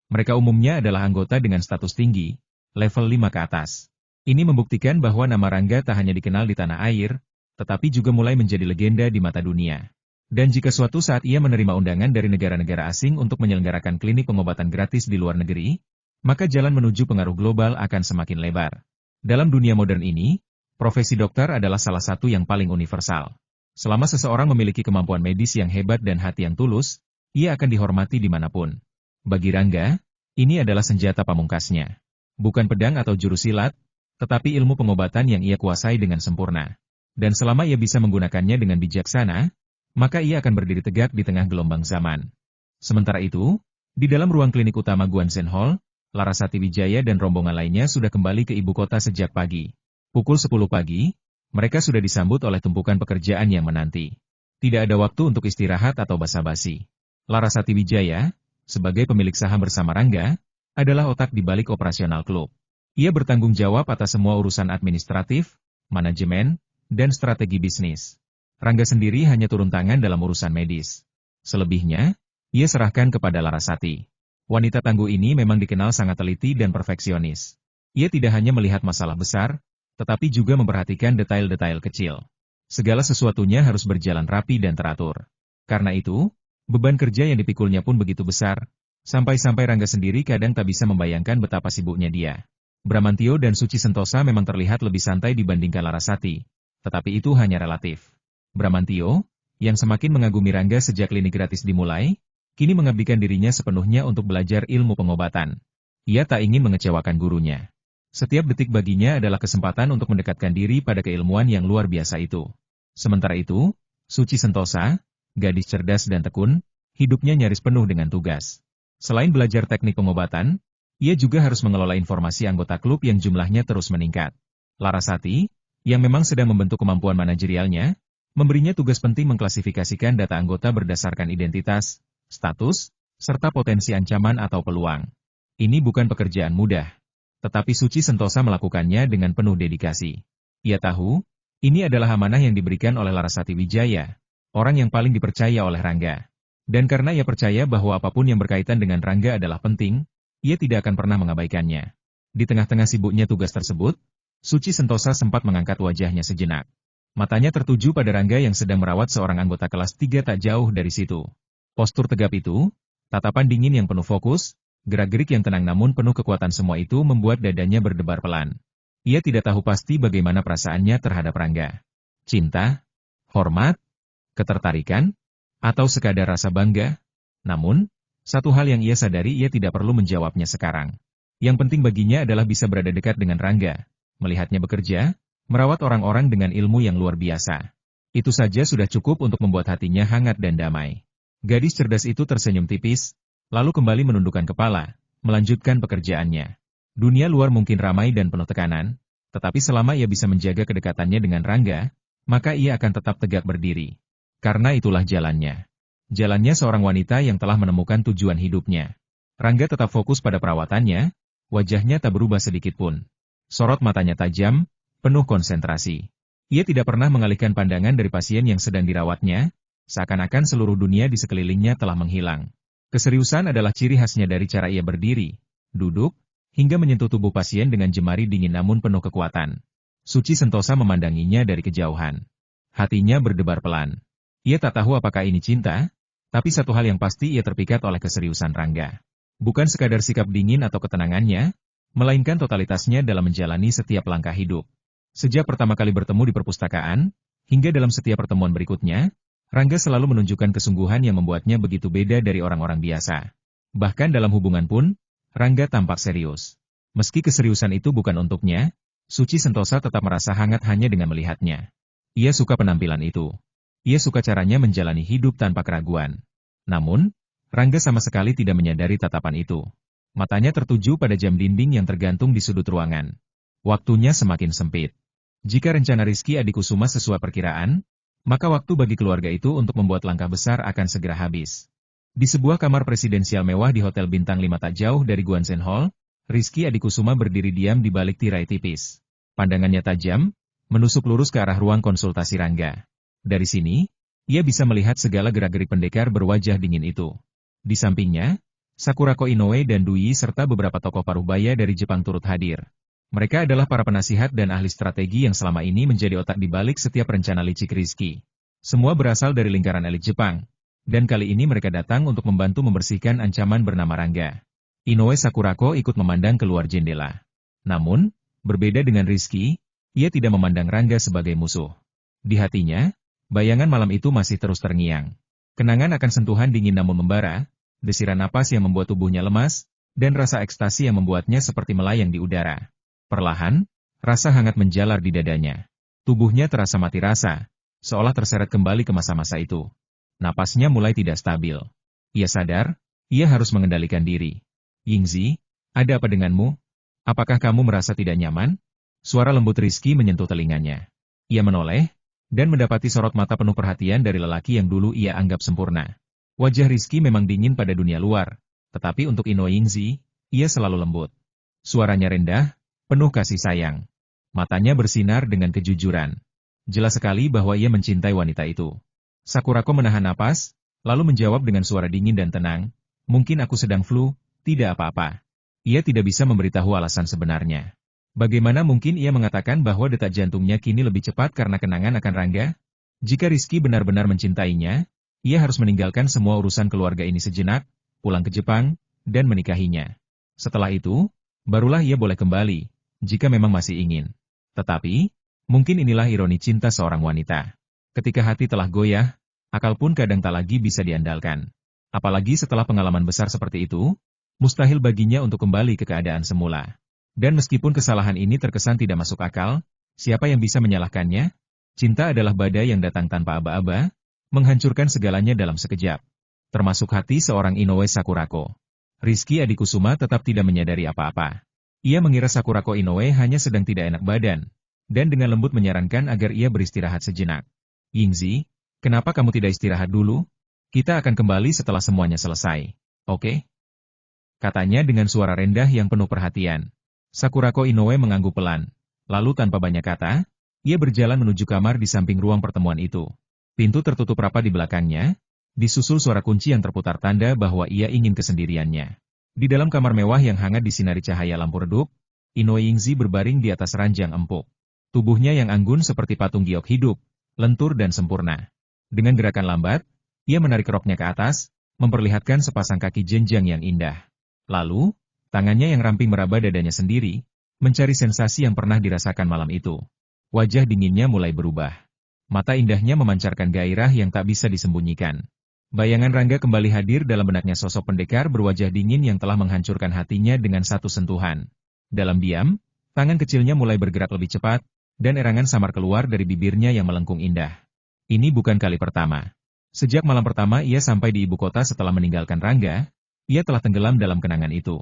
Mereka umumnya adalah anggota dengan status tinggi, level 5 ke atas. Ini membuktikan bahwa nama Rangga tak hanya dikenal di tanah air, tetapi juga mulai menjadi legenda di mata dunia. Dan jika suatu saat ia menerima undangan dari negara-negara asing untuk menyelenggarakan klinik pengobatan gratis di luar negeri, maka jalan menuju pengaruh global akan semakin lebar. Dalam dunia modern ini, profesi dokter adalah salah satu yang paling universal. Selama seseorang memiliki kemampuan medis yang hebat dan hati yang tulus, ia akan dihormati dimanapun. Bagi Rangga, ini adalah senjata pamungkasnya. Bukan pedang atau jurus silat, tetapi ilmu pengobatan yang ia kuasai dengan sempurna. Dan selama ia bisa menggunakannya dengan bijaksana, maka ia akan berdiri tegak di tengah gelombang zaman. Sementara itu, di dalam ruang klinik utama Guanzhen Hall, Larasati Wijaya dan rombongan lainnya sudah kembali ke ibu kota sejak pagi. Pukul 10 pagi, mereka sudah disambut oleh tumpukan pekerjaan yang menanti. Tidak ada waktu untuk istirahat atau basa-basi. Larasati Wijaya, sebagai pemilik saham bersama Rangga, adalah otak di balik operasional klub. Ia bertanggung jawab atas semua urusan administratif, manajemen, dan strategi bisnis. Rangga sendiri hanya turun tangan dalam urusan medis. Selebihnya, ia serahkan kepada Larasati. Wanita tangguh ini memang dikenal sangat teliti dan perfeksionis. Ia tidak hanya melihat masalah besar, tetapi juga memperhatikan detail-detail kecil. Segala sesuatunya harus berjalan rapi dan teratur. Karena itu, beban kerja yang dipikulnya pun begitu besar, sampai-sampai Rangga sendiri kadang tak bisa membayangkan betapa sibuknya dia. Bramantio dan Suci Sentosa memang terlihat lebih santai dibandingkan Larasati, tetapi itu hanya relatif. Bramantio, yang semakin mengagumi Rangga sejak klinik gratis dimulai, kini mengabdikan dirinya sepenuhnya untuk belajar ilmu pengobatan. Ia tak ingin mengecewakan gurunya. Setiap detik baginya adalah kesempatan untuk mendekatkan diri pada keilmuan yang luar biasa itu. Sementara itu, Suci Sentosa, gadis cerdas dan tekun, hidupnya nyaris penuh dengan tugas. Selain belajar teknik pengobatan, ia juga harus mengelola informasi anggota klub yang jumlahnya terus meningkat. Larasati, yang memang sedang membentuk kemampuan manajerialnya, memberinya tugas penting mengklasifikasikan data anggota berdasarkan identitas, status, serta potensi ancaman atau peluang. Ini bukan pekerjaan mudah. Tetapi Suci Sentosa melakukannya dengan penuh dedikasi. Ia tahu, ini adalah amanah yang diberikan oleh Larasati Wijaya, orang yang paling dipercaya oleh Rangga. Dan karena ia percaya bahwa apapun yang berkaitan dengan Rangga adalah penting, ia tidak akan pernah mengabaikannya. Di tengah-tengah sibuknya tugas tersebut, Suci Sentosa sempat mengangkat wajahnya sejenak. Matanya tertuju pada Rangga yang sedang merawat seorang anggota kelas 3 tak jauh dari situ. Postur tegap itu, tatapan dingin yang penuh fokus, gerak-gerik yang tenang namun penuh kekuatan semua itu membuat dadanya berdebar pelan. Ia tidak tahu pasti bagaimana perasaannya terhadap Rangga. Cinta, hormat, ketertarikan, atau sekadar rasa bangga. Namun, satu hal yang ia sadari ia tidak perlu menjawabnya sekarang. Yang penting baginya adalah bisa berada dekat dengan Rangga, melihatnya bekerja, merawat orang-orang dengan ilmu yang luar biasa. Itu saja sudah cukup untuk membuat hatinya hangat dan damai. Gadis cerdas itu tersenyum tipis, lalu kembali menundukkan kepala, melanjutkan pekerjaannya. Dunia luar mungkin ramai dan penuh tekanan, tetapi selama ia bisa menjaga kedekatannya dengan Rangga, maka ia akan tetap tegak berdiri. Karena itulah jalannya. Jalannya seorang wanita yang telah menemukan tujuan hidupnya. Rangga tetap fokus pada perawatannya, wajahnya tak berubah sedikit pun. Sorot matanya tajam, penuh konsentrasi. Ia tidak pernah mengalihkan pandangan dari pasien yang sedang dirawatnya, seakan-akan seluruh dunia di sekelilingnya telah menghilang. Keseriusan adalah ciri khasnya dari cara ia berdiri, duduk, hingga menyentuh tubuh pasien dengan jemari dingin namun penuh kekuatan. Suci Sentosa memandanginya dari kejauhan. Hatinya berdebar pelan. Ia tak tahu apakah ini cinta, tapi satu hal yang pasti ia terpikat oleh keseriusan Rangga. Bukan sekadar sikap dingin atau ketenangannya, melainkan totalitasnya dalam menjalani setiap langkah hidup. Sejak pertama kali bertemu di perpustakaan, hingga dalam setiap pertemuan berikutnya, Rangga selalu menunjukkan kesungguhan yang membuatnya begitu beda dari orang-orang biasa. Bahkan dalam hubungan pun, Rangga tampak serius. Meski keseriusan itu bukan untuknya, Suci Sentosa tetap merasa hangat hanya dengan melihatnya. Ia suka penampilan itu. Ia suka caranya menjalani hidup tanpa keraguan. Namun, Rangga sama sekali tidak menyadari tatapan itu. Matanya tertuju pada jam dinding yang tergantung di sudut ruangan. Waktunya semakin sempit. Jika rencana Rizky Adikusuma sesuai perkiraan, maka waktu bagi keluarga itu untuk membuat langkah besar akan segera habis. Di sebuah kamar presidensial mewah di Hotel Bintang 5 tak jauh dari Guanzhen Hall, Rizky Adikusuma berdiri diam di balik tirai tipis. Pandangannya tajam, menusuk lurus ke arah ruang konsultasi Rangga. Dari sini, ia bisa melihat segala gerak-gerik pendekar berwajah dingin itu. Di sampingnya, Sakurako Inoue dan Dui serta beberapa tokoh parubaya dari Jepang turut hadir. Mereka adalah para penasihat dan ahli strategi yang selama ini menjadi otak di balik setiap rencana licik Rizky. Semua berasal dari lingkaran elit Jepang. Dan kali ini mereka datang untuk membantu membersihkan ancaman bernama Rangga. Inoue Sakurako ikut memandang keluar jendela. Namun, berbeda dengan Rizky, ia tidak memandang Rangga sebagai musuh. Di hatinya, bayangan malam itu masih terus terngiang. Kenangan akan sentuhan dingin namun membara, desiran napas yang membuat tubuhnya lemas, dan rasa ekstasi yang membuatnya seperti melayang di udara. Perlahan, rasa hangat menjalar di dadanya. Tubuhnya terasa mati rasa, seolah terseret kembali ke masa-masa itu. Napasnya mulai tidak stabil. Ia sadar, ia harus mengendalikan diri. Yingzi, ada apa denganmu? Apakah kamu merasa tidak nyaman? Suara lembut Rizky menyentuh telinganya. Ia menoleh, dan mendapati sorot mata penuh perhatian dari lelaki yang dulu ia anggap sempurna. Wajah Rizky memang dingin pada dunia luar, tetapi untuk Inoue Yingzi, ia selalu lembut. Suaranya rendah, penuh kasih sayang. Matanya bersinar dengan kejujuran. Jelas sekali bahwa ia mencintai wanita itu. Sakurako menahan napas, lalu menjawab dengan suara dingin dan tenang, mungkin aku sedang flu, tidak apa-apa. Ia tidak bisa memberitahu alasan sebenarnya. Bagaimana mungkin ia mengatakan bahwa detak jantungnya kini lebih cepat karena kenangan akan Rangga? Jika Rizky benar-benar mencintainya, ia harus meninggalkan semua urusan keluarga ini sejenak, pulang ke Jepang, dan menikahinya. Setelah itu, barulah ia boleh kembali, jika memang masih ingin. Tetapi, mungkin inilah ironi cinta seorang wanita. Ketika hati telah goyah, akal pun kadang tak lagi bisa diandalkan. Apalagi setelah pengalaman besar seperti itu, mustahil baginya untuk kembali ke keadaan semula. Dan meskipun kesalahan ini terkesan tidak masuk akal, siapa yang bisa menyalahkannya? Cinta adalah badai yang datang tanpa aba-aba, menghancurkan segalanya dalam sekejap. Termasuk hati seorang Inoue Sakurako. Rizky Adikusuma tetap tidak menyadari apa-apa. Ia mengira Sakurako Inoue hanya sedang tidak enak badan, dan dengan lembut menyarankan agar ia beristirahat sejenak. Yingzi, kenapa kamu tidak istirahat dulu? Kita akan kembali setelah semuanya selesai, oke? Katanya dengan suara rendah yang penuh perhatian. Sakurako Inoue mengangguk pelan. Lalu tanpa banyak kata, ia berjalan menuju kamar di samping ruang pertemuan itu. Pintu tertutup rapat di belakangnya, disusul suara kunci yang terputar tanda bahwa ia ingin kesendiriannya. Di dalam kamar mewah yang hangat disinari cahaya lampu redup, Inoue Yingzi berbaring di atas ranjang empuk. Tubuhnya yang anggun seperti patung giok hidup, lentur dan sempurna. Dengan gerakan lambat, ia menarik roknya ke atas, memperlihatkan sepasang kaki jenjang yang indah. Lalu, tangannya yang ramping meraba dadanya sendiri, mencari sensasi yang pernah dirasakan malam itu. Wajah dinginnya mulai berubah. Mata indahnya memancarkan gairah yang tak bisa disembunyikan. Bayangan Rangga kembali hadir dalam benaknya sosok pendekar berwajah dingin yang telah menghancurkan hatinya dengan satu sentuhan. Dalam diam, tangan kecilnya mulai bergerak lebih cepat, dan erangan samar keluar dari bibirnya yang melengkung indah. Ini bukan kali pertama. Sejak malam pertama ia sampai di ibu kota setelah meninggalkan Rangga, ia telah tenggelam dalam kenangan itu.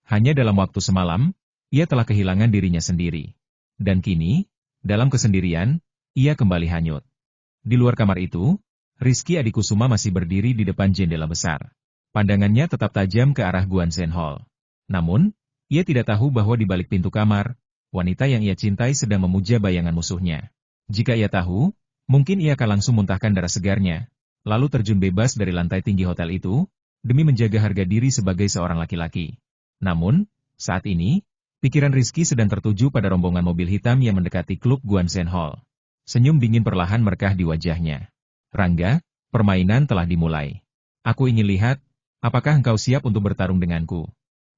Hanya dalam waktu semalam, ia telah kehilangan dirinya sendiri. Dan kini, dalam kesendirian, ia kembali hanyut. Di luar kamar itu, Rizky Adikusuma masih berdiri di depan jendela besar. Pandangannya tetap tajam ke arah Guansen Hall. Namun, ia tidak tahu bahwa di balik pintu kamar, wanita yang ia cintai sedang memuja bayangan musuhnya. Jika ia tahu, mungkin ia akan langsung muntahkan darah segarnya, lalu terjun bebas dari lantai tinggi hotel itu, demi menjaga harga diri sebagai seorang laki-laki. Namun, saat ini, pikiran Rizky sedang tertuju pada rombongan mobil hitam yang mendekati klub Guansen Hall. Senyum dingin perlahan merkah di wajahnya. Rangga, permainan telah dimulai. Aku ingin lihat, apakah engkau siap untuk bertarung denganku?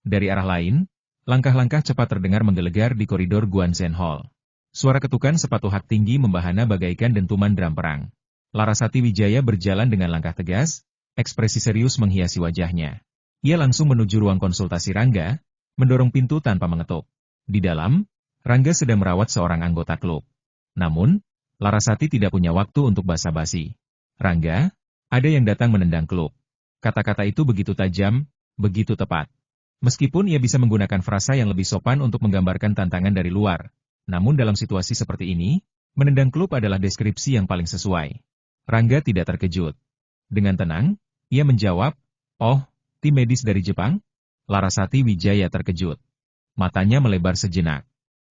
Dari arah lain, langkah-langkah cepat terdengar menggelegar di koridor Guansen Hall. Suara ketukan sepatu hak tinggi membahana bagaikan dentuman drum perang. Larasati Wijaya berjalan dengan langkah tegas, ekspresi serius menghiasi wajahnya. Ia langsung menuju ruang konsultasi Rangga, mendorong pintu tanpa mengetuk. Di dalam, Rangga sedang merawat seorang anggota klub. Namun, Larasati tidak punya waktu untuk basa-basi. Rangga, ada yang datang menendang klub. Kata-kata itu begitu tajam, begitu tepat. Meskipun ia bisa menggunakan frasa yang lebih sopan untuk menggambarkan tantangan dari luar, namun dalam situasi seperti ini, menendang klub adalah deskripsi yang paling sesuai. Rangga tidak terkejut. Dengan tenang, ia menjawab, "Oh, tim medis dari Jepang?" Larasati Wijaya terkejut. Matanya melebar sejenak.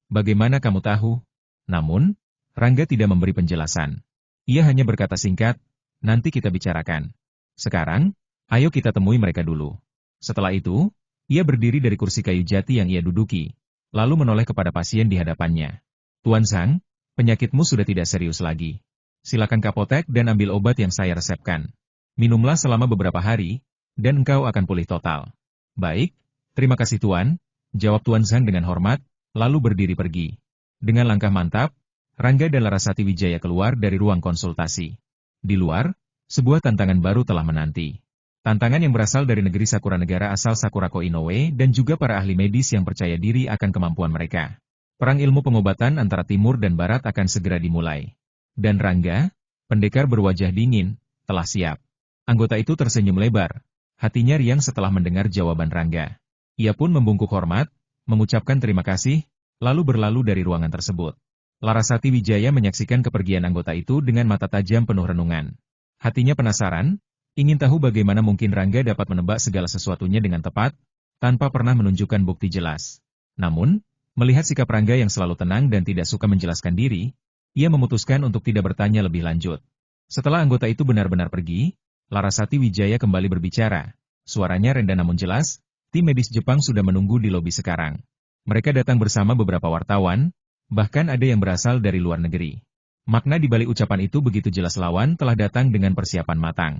Bagaimana kamu tahu? Namun, Rangga tidak memberi penjelasan. Ia hanya berkata singkat, nanti kita bicarakan. Sekarang, ayo kita temui mereka dulu. Setelah itu, ia berdiri dari kursi kayu jati yang ia duduki, lalu menoleh kepada pasien di hadapannya. Tuan Zhang, penyakitmu sudah tidak serius lagi. Silakan ke apotek dan ambil obat yang saya resepkan. Minumlah selama beberapa hari, dan engkau akan pulih total. Baik, terima kasih Tuan, jawab Tuan Zhang dengan hormat, lalu berdiri pergi. Dengan langkah mantap, Rangga dan Larasati Wijaya keluar dari ruang konsultasi. Di luar, sebuah tantangan baru telah menanti. Tantangan yang berasal dari negeri Sakura negara asal Sakurako Inoue dan juga para ahli medis yang percaya diri akan kemampuan mereka. Perang ilmu pengobatan antara timur dan barat akan segera dimulai. Dan Rangga, pendekar berwajah dingin, telah siap. Anggota itu tersenyum lebar. Hatinya riang setelah mendengar jawaban Rangga. Ia pun membungkuk hormat, mengucapkan terima kasih, lalu berlalu dari ruangan tersebut. Larasati Wijaya menyaksikan kepergian anggota itu dengan mata tajam penuh renungan. Hatinya penasaran, ingin tahu bagaimana mungkin Rangga dapat menebak segala sesuatunya dengan tepat, tanpa pernah menunjukkan bukti jelas. Namun, melihat sikap Rangga yang selalu tenang dan tidak suka menjelaskan diri, ia memutuskan untuk tidak bertanya lebih lanjut. Setelah anggota itu benar-benar pergi, Larasati Wijaya kembali berbicara. Suaranya rendah namun jelas, tim medis Jepang sudah menunggu di lobi sekarang. Mereka datang bersama beberapa wartawan, bahkan ada yang berasal dari luar negeri. Makna di balik ucapan itu begitu jelas lawan telah datang dengan persiapan matang.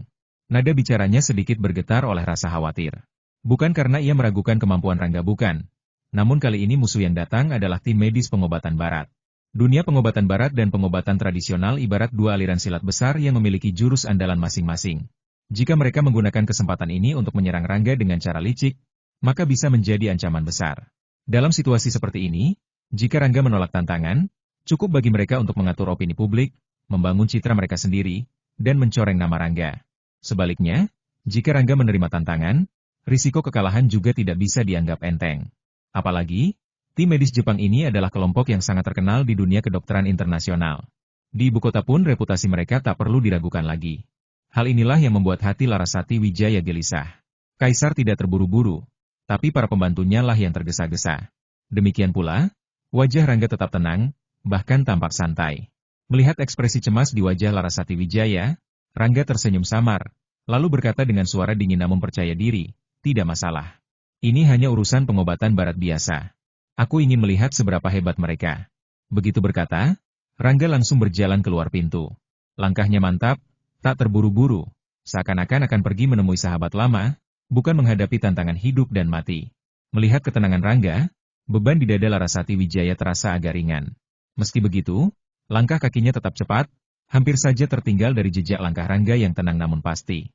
Nada bicaranya sedikit bergetar oleh rasa khawatir. Bukan karena ia meragukan kemampuan Rangga bukan. Namun kali ini musuh yang datang adalah tim medis pengobatan barat. Dunia pengobatan barat dan pengobatan tradisional ibarat dua aliran silat besar yang memiliki jurus andalan masing-masing. Jika mereka menggunakan kesempatan ini untuk menyerang Rangga dengan cara licik, maka bisa menjadi ancaman besar. Dalam situasi seperti ini, jika Rangga menolak tantangan, cukup bagi mereka untuk mengatur opini publik, membangun citra mereka sendiri, dan mencoreng nama Rangga. Sebaliknya, jika Rangga menerima tantangan, risiko kekalahan juga tidak bisa dianggap enteng. Apalagi, tim medis Jepang ini adalah kelompok yang sangat terkenal di dunia kedokteran internasional. Di ibu kota pun reputasi mereka tak perlu diragukan lagi. Hal inilah yang membuat hati Larasati Wijaya gelisah. Kaisar tidak terburu-buru, tapi para pembantunya lah yang tergesa-gesa. Demikian pula, wajah Rangga tetap tenang, bahkan tampak santai. Melihat ekspresi cemas di wajah Larasati Wijaya, Rangga tersenyum samar, lalu berkata dengan suara dingin namun percaya diri, tidak masalah. Ini hanya urusan pengobatan barat biasa. Aku ingin melihat seberapa hebat mereka. Begitu berkata, Rangga langsung berjalan keluar pintu. Langkahnya mantap, tak terburu-buru, seakan-akan akan pergi menemui sahabat lama, bukan menghadapi tantangan hidup dan mati. Melihat ketenangan Rangga, beban di dada Larasati Wijaya terasa agak ringan. Meski begitu, langkah kakinya tetap cepat, hampir saja tertinggal dari jejak langkah Rangga yang tenang namun pasti.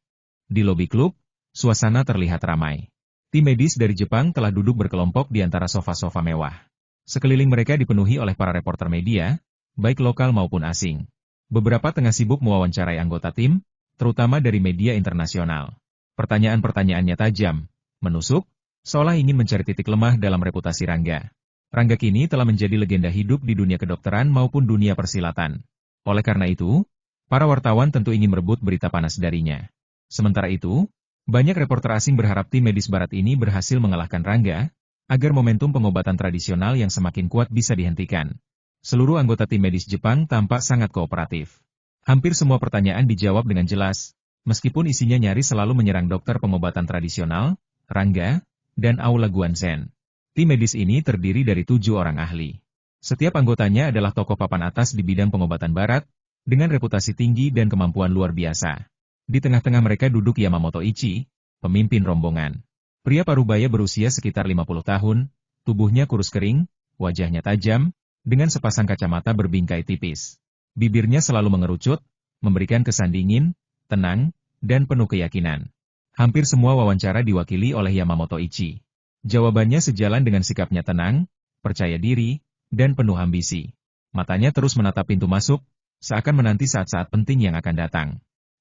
Di lobi klub, suasana terlihat ramai. Tim medis dari Jepang telah duduk berkelompok di antara sofa-sofa mewah. Sekeliling mereka dipenuhi oleh para reporter media, baik lokal maupun asing. Beberapa tengah sibuk mewawancarai anggota tim, terutama dari media internasional. Pertanyaan-pertanyaannya tajam, menusuk, seolah ingin mencari titik lemah dalam reputasi Rangga. Rangga kini telah menjadi legenda hidup di dunia kedokteran maupun dunia persilatan. Oleh karena itu, para wartawan tentu ingin merebut berita panas darinya. Sementara itu, banyak reporter asing berharap tim medis barat ini berhasil mengalahkan Rangga, agar momentum pengobatan tradisional yang semakin kuat bisa dihentikan. Seluruh anggota tim medis Jepang tampak sangat kooperatif. Hampir semua pertanyaan dijawab dengan jelas, meskipun isinya nyaris selalu menyerang dokter pengobatan tradisional, Rangga, dan Aula Guanzhen. Tim medis ini terdiri dari 7 orang ahli. Setiap anggotanya adalah tokoh papan atas di bidang pengobatan barat, dengan reputasi tinggi dan kemampuan luar biasa. Di tengah-tengah mereka duduk Yamamoto Ichi, pemimpin rombongan. Pria parubaya berusia sekitar 50 tahun, tubuhnya kurus kering, wajahnya tajam, dengan sepasang kacamata berbingkai tipis. Bibirnya selalu mengerucut, memberikan kesan dingin, tenang, dan penuh keyakinan. Hampir semua wawancara diwakili oleh Yamamoto Ichi. Jawabannya sejalan dengan sikapnya tenang, percaya diri, dan penuh ambisi. Matanya terus menatap pintu masuk, seakan menanti saat-saat penting yang akan datang.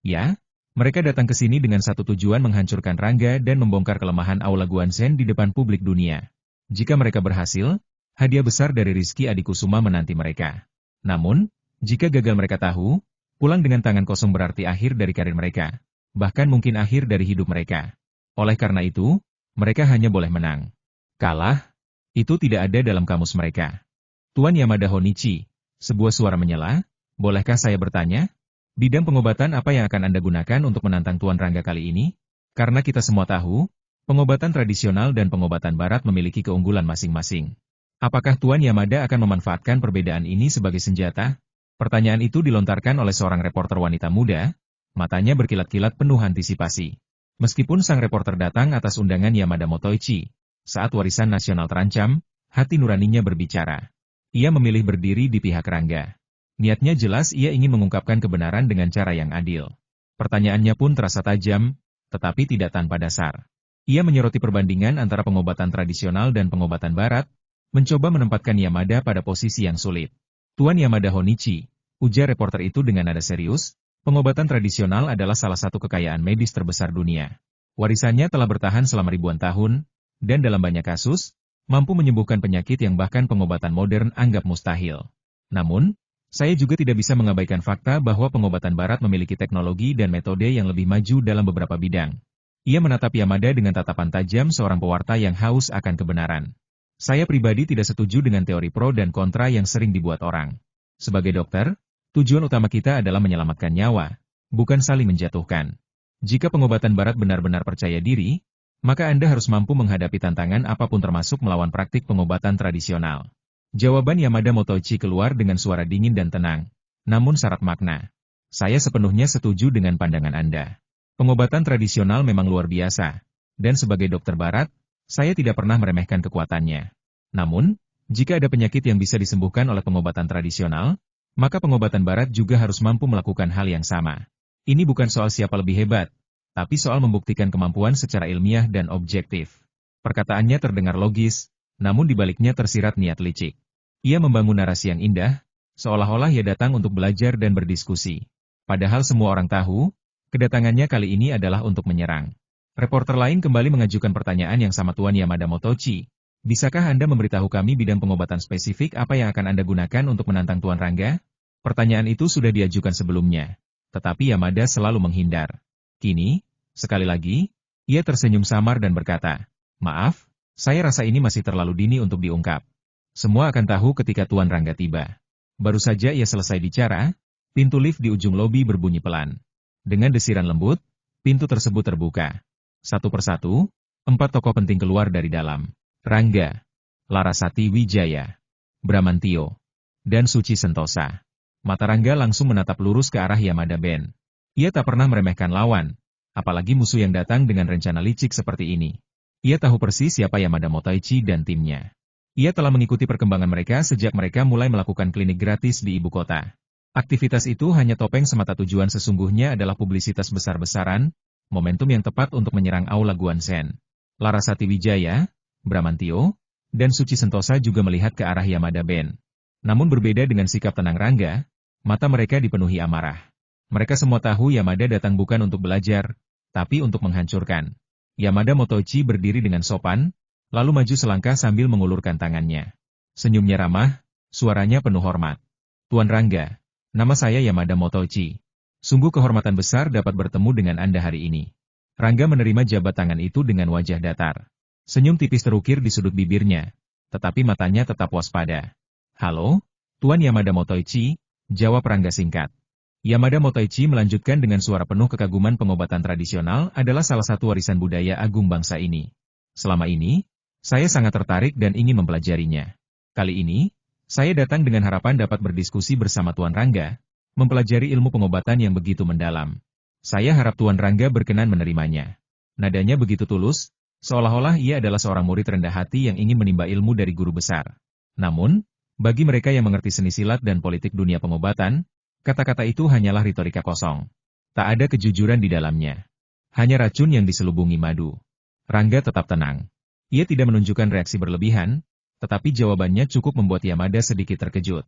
Ya, mereka datang ke sini dengan satu tujuan menghancurkan Rangga dan membongkar kelemahan Aula Guanzhen di depan publik dunia. Jika mereka berhasil, hadiah besar dari Rizky Adikusuma menanti mereka. Namun, jika gagal mereka tahu, pulang dengan tangan kosong berarti akhir dari karir mereka. Bahkan mungkin akhir dari hidup mereka. Oleh karena itu, mereka hanya boleh menang. Kalah? Itu tidak ada dalam kamus mereka. Tuan Yamada Honichi, sebuah suara menyela, bolehkah saya bertanya? Bidang pengobatan apa yang akan Anda gunakan untuk menantang Tuan Rangga kali ini? Karena kita semua tahu, pengobatan tradisional dan pengobatan barat memiliki keunggulan masing-masing. Apakah Tuan Yamada akan memanfaatkan perbedaan ini sebagai senjata? Pertanyaan itu dilontarkan oleh seorang reporter wanita muda, matanya berkilat-kilat penuh antisipasi. Meskipun sang reporter datang atas undangan Yamada Motoichi, saat warisan nasional terancam, hati nuraninya berbicara. Ia memilih berdiri di pihak Rangga. Niatnya jelas ia ingin mengungkapkan kebenaran dengan cara yang adil. Pertanyaannya pun terasa tajam, tetapi tidak tanpa dasar. Ia menyoroti perbandingan antara pengobatan tradisional dan pengobatan barat, mencoba menempatkan Yamada pada posisi yang sulit. Tuan Yamada Honichi, ujar reporter itu dengan nada serius, pengobatan tradisional adalah salah satu kekayaan medis terbesar dunia. Warisannya telah bertahan selama ribuan tahun, dan dalam banyak kasus, mampu menyembuhkan penyakit yang bahkan pengobatan modern anggap mustahil. Namun, saya juga tidak bisa mengabaikan fakta bahwa pengobatan barat memiliki teknologi dan metode yang lebih maju dalam beberapa bidang. Ia menatap Yamada dengan tatapan tajam seorang pewarta yang haus akan kebenaran. Saya pribadi tidak setuju dengan teori pro dan kontra yang sering dibuat orang. Sebagai dokter, tujuan utama kita adalah menyelamatkan nyawa, bukan saling menjatuhkan. Jika pengobatan barat benar-benar percaya diri, maka Anda harus mampu menghadapi tantangan apapun termasuk melawan praktik pengobatan tradisional. Jawaban Yamada Motoichi keluar dengan suara dingin dan tenang, namun syarat makna. Saya sepenuhnya setuju dengan pandangan Anda. Pengobatan tradisional memang luar biasa, dan sebagai dokter barat, saya tidak pernah meremehkan kekuatannya. Namun, jika ada penyakit yang bisa disembuhkan oleh pengobatan tradisional, maka pengobatan barat juga harus mampu melakukan hal yang sama. Ini bukan soal siapa lebih hebat, tapi soal membuktikan kemampuan secara ilmiah dan objektif. Perkataannya terdengar logis, namun di baliknya tersirat niat licik. Ia membangun narasi yang indah, seolah-olah ia datang untuk belajar dan berdiskusi. Padahal semua orang tahu, kedatangannya kali ini adalah untuk menyerang. Reporter lain kembali mengajukan pertanyaan yang sama Tuan Yamada Motoichi. Bisakah Anda memberitahu kami bidang pengobatan spesifik apa yang akan Anda gunakan untuk menantang Tuan Rangga? Pertanyaan itu sudah diajukan sebelumnya, tetapi Yamada selalu menghindar. Kini, sekali lagi, ia tersenyum samar dan berkata, "Maaf, saya rasa ini masih terlalu dini untuk diungkap. Semua akan tahu ketika Tuan Rangga tiba." Baru saja ia selesai bicara, pintu lift di ujung lobi berbunyi pelan. Dengan desiran lembut, pintu tersebut terbuka. Satu persatu, 4 tokoh penting keluar dari dalam. Rangga, Larasati Wijaya, Bramantio, dan Suci Sentosa. Mata Rangga langsung menatap lurus ke arah Yamada Ben. Ia tak pernah meremehkan lawan, apalagi musuh yang datang dengan rencana licik seperti ini. Ia tahu persis siapa Yamada Motoichi dan timnya. Ia telah mengikuti perkembangan mereka sejak mereka mulai melakukan klinik gratis di ibu kota. Aktivitas itu hanya topeng semata, tujuan sesungguhnya adalah publisitas besar-besaran, momentum yang tepat untuk menyerang Aula Guansen. Larasati Wijaya, Bramantio, dan Suci Sentosa juga melihat ke arah Yamada Ben. Namun berbeda dengan sikap tenang Rangga, mata mereka dipenuhi amarah. Mereka semua tahu Yamada datang bukan untuk belajar, tapi untuk menghancurkan. Yamada Motoichi berdiri dengan sopan, lalu maju selangkah sambil mengulurkan tangannya. Senyumnya ramah, suaranya penuh hormat. "Tuan Rangga, nama saya Yamada Motoichi. Sungguh kehormatan besar dapat bertemu dengan Anda hari ini." Rangga menerima jabat tangan itu dengan wajah datar. Senyum tipis terukir di sudut bibirnya, tetapi matanya tetap waspada. "Halo, Tuan Yamada Motoichi," jawab Rangga singkat. Yamada Motoichi melanjutkan dengan suara penuh kekaguman, "Pengobatan tradisional adalah salah satu warisan budaya agung bangsa ini. Selama ini, saya sangat tertarik dan ingin mempelajarinya. Kali ini, saya datang dengan harapan dapat berdiskusi bersama Tuan Rangga, mempelajari ilmu pengobatan yang begitu mendalam. Saya harap Tuan Rangga berkenan menerimanya." Nadanya begitu tulus, seolah-olah ia adalah seorang murid rendah hati yang ingin menimba ilmu dari guru besar. Namun, bagi mereka yang mengerti seni silat dan politik dunia pengobatan, kata-kata itu hanyalah retorika kosong. Tak ada kejujuran di dalamnya. Hanya racun yang diselubungi madu. Rangga tetap tenang. Ia tidak menunjukkan reaksi berlebihan, tetapi jawabannya cukup membuat Yamada sedikit terkejut.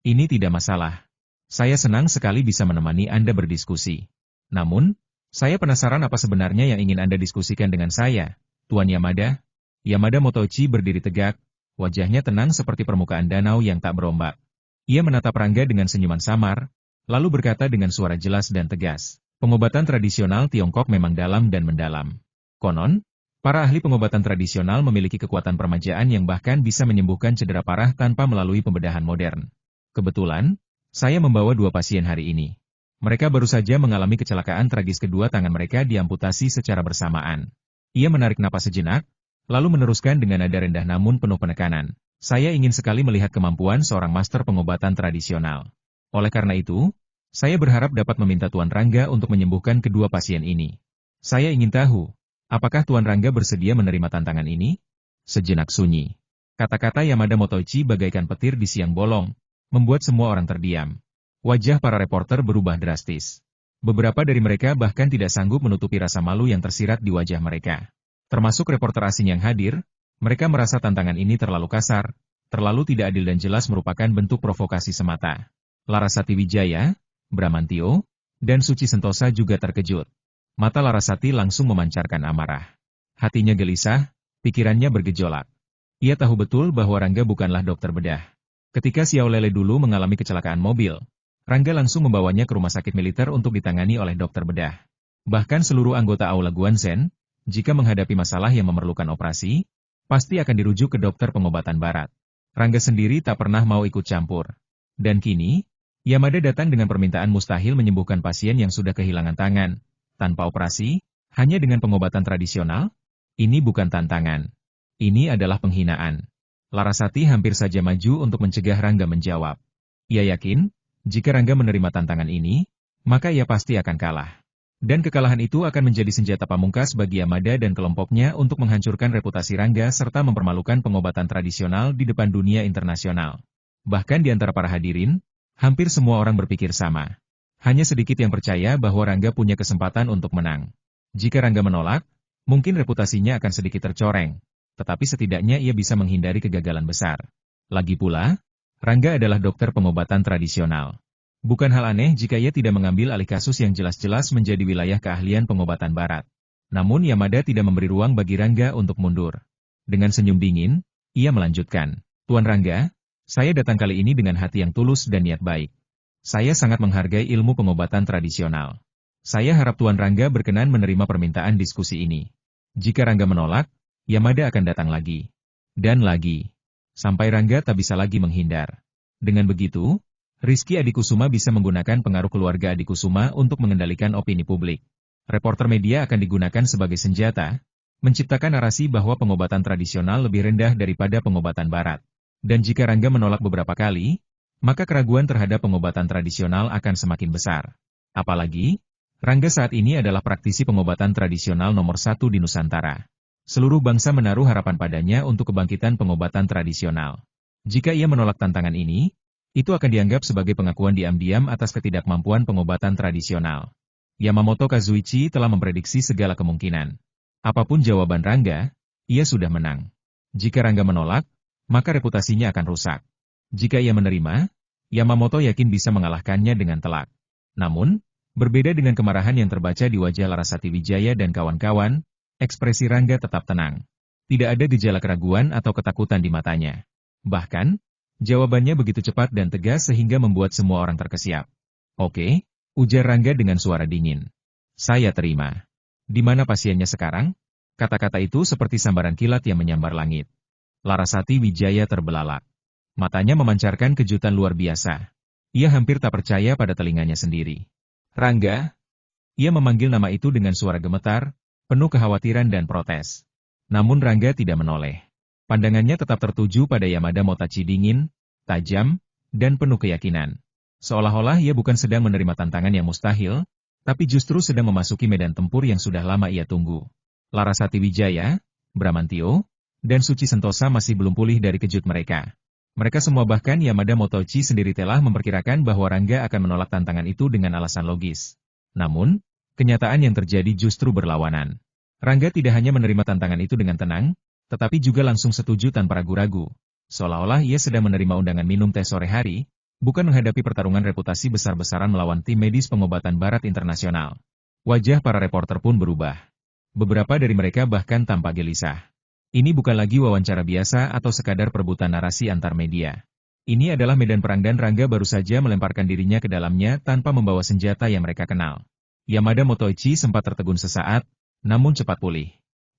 "Ini tidak masalah. Saya senang sekali bisa menemani Anda berdiskusi. Namun, saya penasaran apa sebenarnya yang ingin Anda diskusikan dengan saya, Tuan Yamada?" Yamada Motoichi berdiri tegak, wajahnya tenang seperti permukaan danau yang tak berombak. Ia menatap Rangga dengan senyuman samar, lalu berkata dengan suara jelas dan tegas, "Pengobatan tradisional Tiongkok memang dalam dan mendalam. Konon, Para ahli pengobatan tradisional memiliki kekuatan permajaan yang bahkan bisa menyembuhkan cedera parah tanpa melalui pembedahan modern. Kebetulan, saya membawa 2 pasien hari ini. Mereka baru saja mengalami kecelakaan tragis, kedua tangan mereka diamputasi secara bersamaan. Ia menarik napas sejenak, lalu meneruskan dengan nada rendah namun penuh penekanan. Saya ingin sekali melihat kemampuan seorang master pengobatan tradisional. Oleh karena itu, saya berharap dapat meminta Tuan Rangga untuk menyembuhkan kedua pasien ini. Saya ingin tahu, apakah Tuan Rangga bersedia menerima tantangan ini? Sejenak sunyi. Kata-kata Yamada Motoichi bagaikan petir di siang bolong, membuat semua orang terdiam. Wajah para reporter berubah drastis. Beberapa dari mereka bahkan tidak sanggup menutupi rasa malu yang tersirat di wajah mereka. Termasuk reporter asing yang hadir, mereka merasa tantangan ini terlalu kasar, terlalu tidak adil dan jelas merupakan bentuk provokasi semata. Larasati Wijaya, Bramantio, dan Suci Sentosa juga terkejut. Mata Larasati langsung memancarkan amarah. Hatinya gelisah, pikirannya bergejolak. Ia tahu betul bahwa Rangga bukanlah dokter bedah. Ketika Xiao Lele dulu mengalami kecelakaan mobil, Rangga langsung membawanya ke rumah sakit militer untuk ditangani oleh dokter bedah. Bahkan seluruh anggota Aula Guanzhen, jika menghadapi masalah yang memerlukan operasi, pasti akan dirujuk ke dokter pengobatan barat. Rangga sendiri tak pernah mau ikut campur. Dan kini, Yamada datang dengan permintaan mustahil menyembuhkan pasien yang sudah kehilangan tangan, tanpa operasi, hanya dengan pengobatan tradisional? Ini bukan tantangan. Ini adalah penghinaan. Larasati hampir saja maju untuk mencegah Rangga menjawab. Ia yakin, jika Rangga menerima tantangan ini, maka ia pasti akan kalah. Dan kekalahan itu akan menjadi senjata pamungkas bagi Yamada dan kelompoknya untuk menghancurkan reputasi Rangga serta mempermalukan pengobatan tradisional di depan dunia internasional. Bahkan di antara para hadirin, hampir semua orang berpikir sama. Hanya sedikit yang percaya bahwa Rangga punya kesempatan untuk menang. Jika Rangga menolak, mungkin reputasinya akan sedikit tercoreng, tetapi setidaknya ia bisa menghindari kegagalan besar. Lagi pula, Rangga adalah dokter pengobatan tradisional. Bukan hal aneh jika ia tidak mengambil alih kasus yang jelas-jelas menjadi wilayah keahlian pengobatan barat. Namun Yamada tidak memberi ruang bagi Rangga untuk mundur. Dengan senyum dingin, ia melanjutkan, Tuan Rangga, saya datang kali ini dengan hati yang tulus dan niat baik. Saya sangat menghargai ilmu pengobatan tradisional. Saya harap Tuan Rangga berkenan menerima permintaan diskusi ini. Jika Rangga menolak, Yamada akan datang lagi. Dan lagi. Sampai Rangga tak bisa lagi menghindar. Dengan begitu, Rizky Adikusuma bisa menggunakan pengaruh keluarga Adikusuma untuk mengendalikan opini publik. Reporter media akan digunakan sebagai senjata, menciptakan narasi bahwa pengobatan tradisional lebih rendah daripada pengobatan barat. Dan jika Rangga menolak beberapa kali, maka keraguan terhadap pengobatan tradisional akan semakin besar. Apalagi, Rangga saat ini adalah praktisi pengobatan tradisional nomor 1 di Nusantara. Seluruh bangsa menaruh harapan padanya untuk kebangkitan pengobatan tradisional. Jika ia menolak tantangan ini, itu akan dianggap sebagai pengakuan diam-diam atas ketidakmampuan pengobatan tradisional. Yamamoto Kazuichi telah memprediksi segala kemungkinan. Apapun jawaban Rangga, ia sudah menang. Jika Rangga menolak, maka reputasinya akan rusak. Jika ia menerima, Yamamoto yakin bisa mengalahkannya dengan telak. Namun, berbeda dengan kemarahan yang terbaca di wajah Larasati Wijaya dan kawan-kawan, ekspresi Rangga tetap tenang. Tidak ada gejala keraguan atau ketakutan di matanya. Bahkan, jawabannya begitu cepat dan tegas sehingga membuat semua orang terkesiap. Oke, ujar Rangga dengan suara dingin. Saya terima. Di mana pasiennya sekarang? Kata-kata itu seperti sambaran kilat yang menyambar langit. Larasati Wijaya terbelalak. Matanya memancarkan kejutan luar biasa. Ia hampir tak percaya pada telinganya sendiri. Rangga? Ia memanggil nama itu dengan suara gemetar, penuh kekhawatiran dan protes. Namun Rangga tidak menoleh. Pandangannya tetap tertuju pada Yamada Motoichi dingin, tajam, dan penuh keyakinan. Seolah-olah ia bukan sedang menerima tantangan yang mustahil, tapi justru sedang memasuki medan tempur yang sudah lama ia tunggu. Larasati Wijaya, Bramantio, dan Suci Sentosa masih belum pulih dari kejut mereka. Mereka semua bahkan Yamada Motoichi sendiri telah memperkirakan bahwa Rangga akan menolak tantangan itu dengan alasan logis. Namun, kenyataan yang terjadi justru berlawanan. Rangga tidak hanya menerima tantangan itu dengan tenang, tetapi juga langsung setuju tanpa ragu-ragu. Seolah-olah ia sedang menerima undangan minum teh sore hari, bukan menghadapi pertarungan reputasi besar-besaran melawan tim medis pengobatan barat internasional. Wajah para reporter pun berubah. Beberapa dari mereka bahkan tampak gelisah. Ini bukan lagi wawancara biasa atau sekadar perebutan narasi antar media. Ini adalah medan perang dan Rangga baru saja melemparkan dirinya ke dalamnya tanpa membawa senjata yang mereka kenal. Yamada Motoichi sempat tertegun sesaat, namun cepat pulih.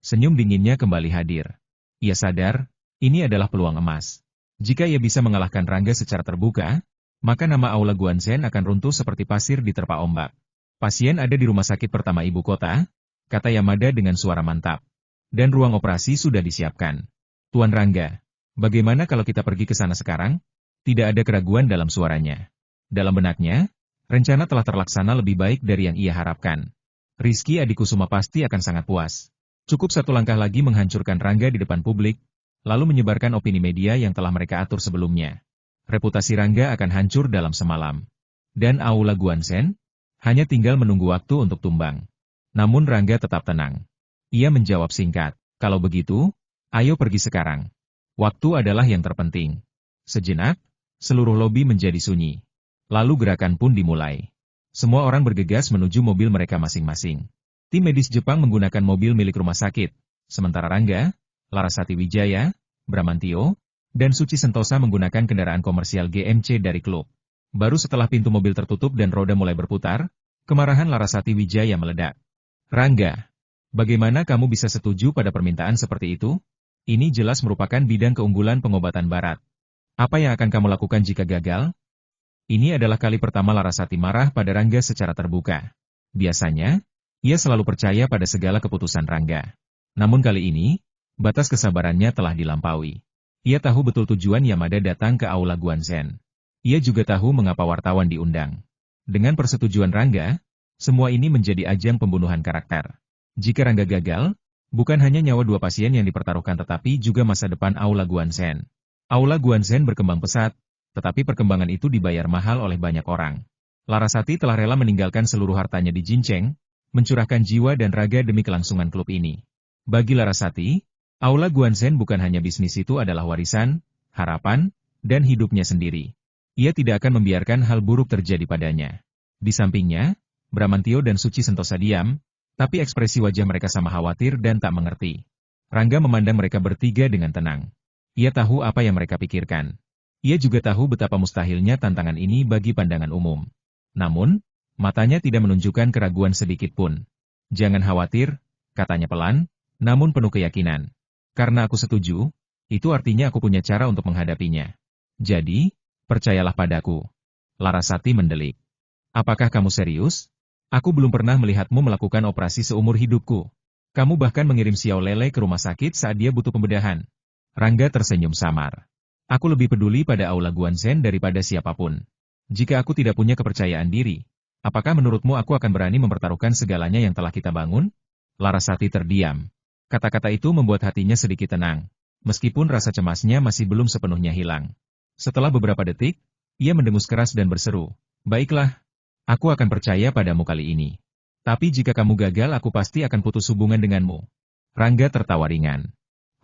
Senyum dinginnya kembali hadir. Ia sadar, ini adalah peluang emas. Jika ia bisa mengalahkan Rangga secara terbuka, maka nama Aula Guanzhen akan runtuh seperti pasir diterpa ombak. Pasien ada di rumah sakit pertama ibu kota, kata Yamada dengan suara mantap. Dan ruang operasi sudah disiapkan. Tuan Rangga, bagaimana kalau kita pergi ke sana sekarang? Tidak ada keraguan dalam suaranya. Dalam benaknya, rencana telah terlaksana lebih baik dari yang ia harapkan. Rizky Adikusuma pasti akan sangat puas. Cukup satu langkah lagi menghancurkan Rangga di depan publik, lalu menyebarkan opini media yang telah mereka atur sebelumnya. Reputasi Rangga akan hancur dalam semalam. Dan Aula Guanzhen hanya tinggal menunggu waktu untuk tumbang. Namun Rangga tetap tenang. Ia menjawab singkat, kalau begitu, ayo pergi sekarang. Waktu adalah yang terpenting. Sejenak, seluruh lobi menjadi sunyi. Lalu gerakan pun dimulai. Semua orang bergegas menuju mobil mereka masing-masing. Tim medis Jepang menggunakan mobil milik rumah sakit, sementara Rangga, Larasati Wijaya, Bramantio, dan Suci Sentosa menggunakan kendaraan komersial GMC dari klub. Baru setelah pintu mobil tertutup dan roda mulai berputar, kemarahan Larasati Wijaya meledak. Rangga, bagaimana kamu bisa setuju pada permintaan seperti itu? Ini jelas merupakan bidang keunggulan pengobatan barat. Apa yang akan kamu lakukan jika gagal? Ini adalah kali pertama Larasati marah pada Rangga secara terbuka. Biasanya, ia selalu percaya pada segala keputusan Rangga. Namun kali ini, batas kesabarannya telah dilampaui. Ia tahu betul tujuan Yamada datang ke Aula Guanzhen. Ia juga tahu mengapa wartawan diundang. Dengan persetujuan Rangga, semua ini menjadi ajang pembunuhan karakter. Jika Rangga gagal, bukan hanya nyawa dua pasien yang dipertaruhkan tetapi juga masa depan Aula Guanzhen. Aula Guanzhen berkembang pesat, tetapi perkembangan itu dibayar mahal oleh banyak orang. Larasati telah rela meninggalkan seluruh hartanya di Jincheng, mencurahkan jiwa dan raga demi kelangsungan klub ini. Bagi Larasati, Aula Guanzhen bukan hanya bisnis, itu adalah warisan, harapan, dan hidupnya sendiri. Ia tidak akan membiarkan hal buruk terjadi padanya. Di sampingnya, Bramantio dan Suci Sentosa diam, tapi ekspresi wajah mereka sama khawatir dan tak mengerti. Rangga memandang mereka bertiga dengan tenang. Ia tahu apa yang mereka pikirkan. Ia juga tahu betapa mustahilnya tantangan ini bagi pandangan umum. Namun, matanya tidak menunjukkan keraguan sedikit pun. Jangan khawatir, katanya pelan, namun penuh keyakinan. Karena aku setuju, itu artinya aku punya cara untuk menghadapinya. Jadi, percayalah padaku. Larasati mendelik. Apakah kamu serius? Aku belum pernah melihatmu melakukan operasi seumur hidupku. Kamu bahkan mengirim Xiao Lele ke rumah sakit saat dia butuh pembedahan. Rangga tersenyum samar. Aku lebih peduli pada Aula Guanzhen daripada siapapun. Jika aku tidak punya kepercayaan diri, apakah menurutmu aku akan berani mempertaruhkan segalanya yang telah kita bangun? Larasati terdiam. Kata-kata itu membuat hatinya sedikit tenang, meskipun rasa cemasnya masih belum sepenuhnya hilang. Setelah beberapa detik, ia mendengus keras dan berseru, baiklah, aku akan percaya padamu kali ini. Tapi jika kamu gagal aku pasti akan putus hubungan denganmu. Rangga tertawa ringan.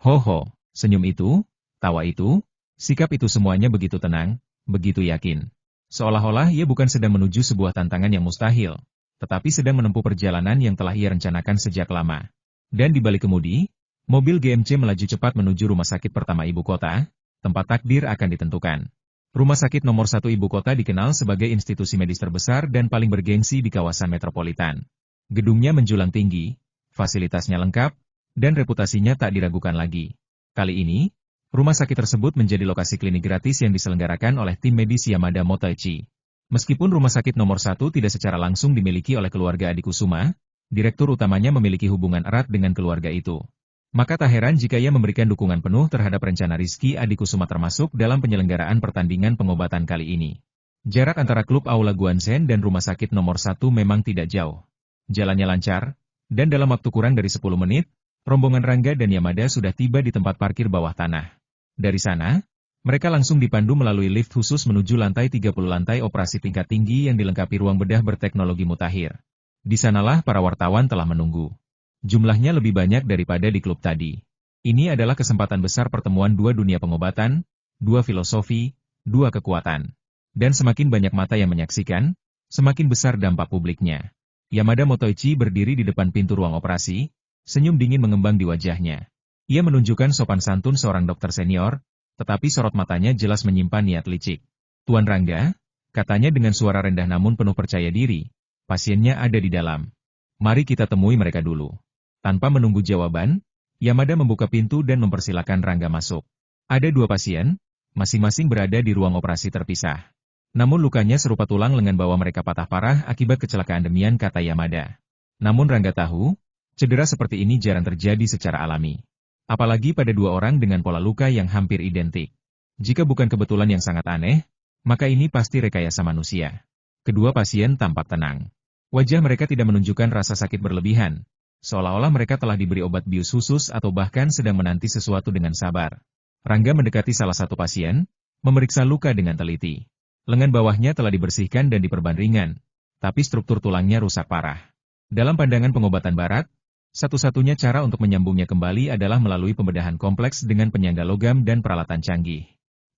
Ho, senyum itu, tawa itu, sikap itu semuanya begitu tenang, begitu yakin. Seolah-olah ia bukan sedang menuju sebuah tantangan yang mustahil, tetapi sedang menempuh perjalanan yang telah ia rencanakan sejak lama. Dan di balik kemudi, mobil GMC melaju cepat menuju rumah sakit pertama ibu kota, tempat takdir akan ditentukan. Rumah sakit nomor 1 ibu kota dikenal sebagai institusi medis terbesar dan paling bergengsi di kawasan metropolitan. Gedungnya menjulang tinggi, fasilitasnya lengkap, dan reputasinya tak diragukan lagi. Kali ini, rumah sakit tersebut menjadi lokasi klinik gratis yang diselenggarakan oleh tim medis Yamada Motaichi. Meskipun rumah sakit nomor 1 tidak secara langsung dimiliki oleh keluarga Adikusuma, direktur utamanya memiliki hubungan erat dengan keluarga itu. Maka tak heran jika ia memberikan dukungan penuh terhadap rencana Rizky Adikusuma termasuk dalam penyelenggaraan pertandingan pengobatan kali ini. Jarak antara klub Aula Guanzhen dan rumah sakit nomor 1 memang tidak jauh. Jalannya lancar, dan dalam waktu kurang dari 10 menit, rombongan Rangga dan Yamada sudah tiba di tempat parkir bawah tanah. Dari sana, mereka langsung dipandu melalui lift khusus menuju lantai 30 lantai operasi tingkat tinggi yang dilengkapi ruang bedah berteknologi mutakhir. Di sanalah para wartawan telah menunggu. Jumlahnya lebih banyak daripada di klub tadi. Ini adalah kesempatan besar pertemuan dua dunia pengobatan, dua filosofi, dua kekuatan. Dan semakin banyak mata yang menyaksikan, semakin besar dampak publiknya. Yamada Motoichi berdiri di depan pintu ruang operasi, senyum dingin mengembang di wajahnya. Ia menunjukkan sopan santun seorang dokter senior, tetapi sorot matanya jelas menyimpan niat licik. Tuan Rangga, katanya dengan suara rendah namun penuh percaya diri, pasiennya ada di dalam. Mari kita temui mereka dulu. Tanpa menunggu jawaban, Yamada membuka pintu dan mempersilakan Rangga masuk. Ada dua pasien, masing-masing berada di ruang operasi terpisah. Namun lukanya serupa tulang lengan bahwa mereka patah parah akibat kecelakaan demian, kata Yamada. Namun Rangga tahu, cedera seperti ini jarang terjadi secara alami. Apalagi pada dua orang dengan pola luka yang hampir identik. Jika bukan kebetulan yang sangat aneh, maka ini pasti rekayasa manusia. Kedua pasien tampak tenang. Wajah mereka tidak menunjukkan rasa sakit berlebihan, seolah-olah mereka telah diberi obat bius khusus atau bahkan sedang menanti sesuatu dengan sabar. Rangga mendekati salah satu pasien, memeriksa luka dengan teliti. Lengan bawahnya telah dibersihkan dan diperban ringan, tapi struktur tulangnya rusak parah. Dalam pandangan pengobatan barat, satu-satunya cara untuk menyambungnya kembali adalah melalui pembedahan kompleks dengan penyangga logam dan peralatan canggih.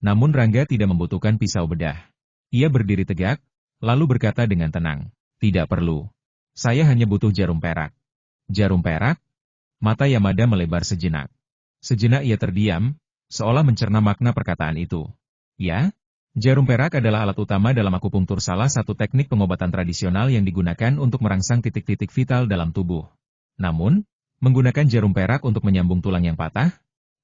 Namun Rangga tidak membutuhkan pisau bedah. Ia berdiri tegak, lalu berkata dengan tenang, "Tidak perlu. Saya hanya butuh jarum perak." Jarum perak? Mata Yamada melebar sejenak. Sejenak ia terdiam, seolah mencerna makna perkataan itu. Ya, jarum perak adalah alat utama dalam akupunktur, salah satu teknik pengobatan tradisional yang digunakan untuk merangsang titik-titik vital dalam tubuh. Namun, menggunakan jarum perak untuk menyambung tulang yang patah,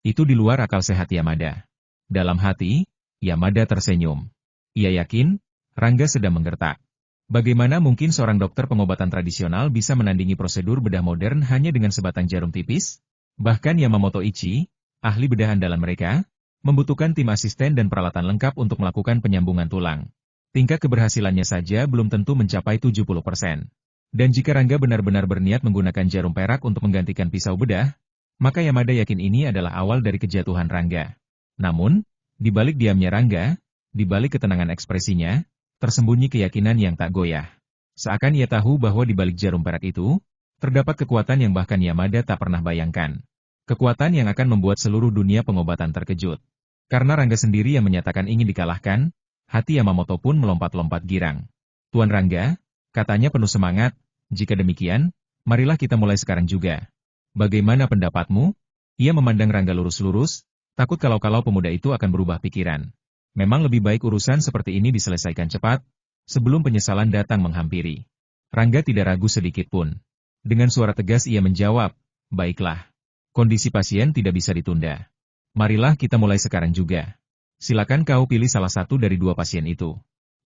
itu di luar akal sehat Yamada. Dalam hati, Yamada tersenyum. Ia yakin, Rangga sedang menggertak. Bagaimana mungkin seorang dokter pengobatan tradisional bisa menandingi prosedur bedah modern hanya dengan sebatang jarum tipis? Bahkan Yamamoto Ichi, ahli bedah andalan mereka, membutuhkan tim asisten dan peralatan lengkap untuk melakukan penyambungan tulang. Tingkat keberhasilannya saja belum tentu mencapai 70%. Dan jika Rangga benar-benar berniat menggunakan jarum perak untuk menggantikan pisau bedah, maka Yamada yakin ini adalah awal dari kejatuhan Rangga. Namun, di balik diamnya Rangga, di balik ketenangan ekspresinya, tersembunyi keyakinan yang tak goyah. Seakan ia tahu bahwa di balik jarum perak itu, terdapat kekuatan yang bahkan Yamada tak pernah bayangkan. Kekuatan yang akan membuat seluruh dunia pengobatan terkejut. Karena Rangga sendiri yang menyatakan ingin dikalahkan, hati Yamamoto pun melompat-lompat girang. "Tuan Rangga," katanya penuh semangat, "jika demikian, marilah kita mulai sekarang juga. Bagaimana pendapatmu?" Ia memandang Rangga lurus-lurus, takut kalau-kalau pemuda itu akan berubah pikiran. Memang lebih baik urusan seperti ini diselesaikan cepat, sebelum penyesalan datang menghampiri. Rangga tidak ragu sedikit pun. Dengan suara tegas ia menjawab, "Baiklah. Kondisi pasien tidak bisa ditunda. Marilah kita mulai sekarang juga. Silakan kau pilih salah satu dari dua pasien itu."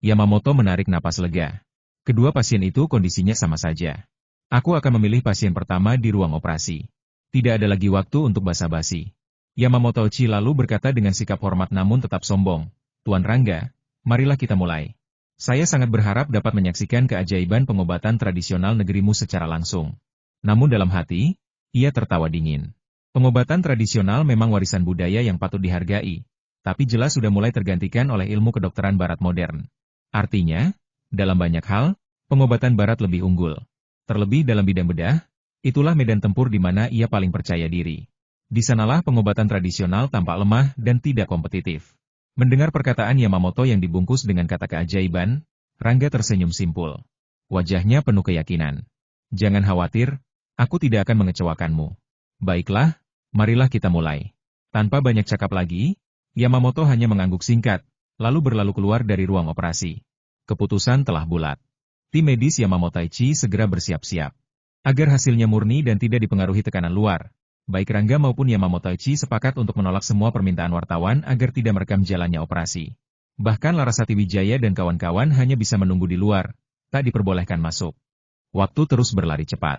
Yamamoto menarik napas lega. Kedua pasien itu kondisinya sama saja. "Aku akan memilih pasien pertama di ruang operasi." Tidak ada lagi waktu untuk basa-basi. Yamamoto Ichi lalu berkata dengan sikap hormat namun tetap sombong, "Tuan Rangga, marilah kita mulai. Saya sangat berharap dapat menyaksikan keajaiban pengobatan tradisional negerimu secara langsung." Namun dalam hati, ia tertawa dingin. Pengobatan tradisional memang warisan budaya yang patut dihargai, tapi jelas sudah mulai tergantikan oleh ilmu kedokteran barat modern. Artinya, dalam banyak hal, pengobatan barat lebih unggul. Terlebih dalam bidang bedah, itulah medan tempur di mana ia paling percaya diri. Di sanalah pengobatan tradisional tampak lemah dan tidak kompetitif. Mendengar perkataan Yamamoto yang dibungkus dengan kata keajaiban, Rangga tersenyum simpul. Wajahnya penuh keyakinan. "Jangan khawatir, aku tidak akan mengecewakanmu. Baiklah, marilah kita mulai." Tanpa banyak cakap lagi, Yamamoto hanya mengangguk singkat, lalu berlalu keluar dari ruang operasi. Keputusan telah bulat. Tim medis Yamamoto Ichi segera bersiap-siap. Agar hasilnya murni dan tidak dipengaruhi tekanan luar, baik Rangga maupun Yamamoto Ichi sepakat untuk menolak semua permintaan wartawan agar tidak merekam jalannya operasi. Bahkan Larasati Wijaya dan kawan-kawan hanya bisa menunggu di luar, tak diperbolehkan masuk. Waktu terus berlari cepat.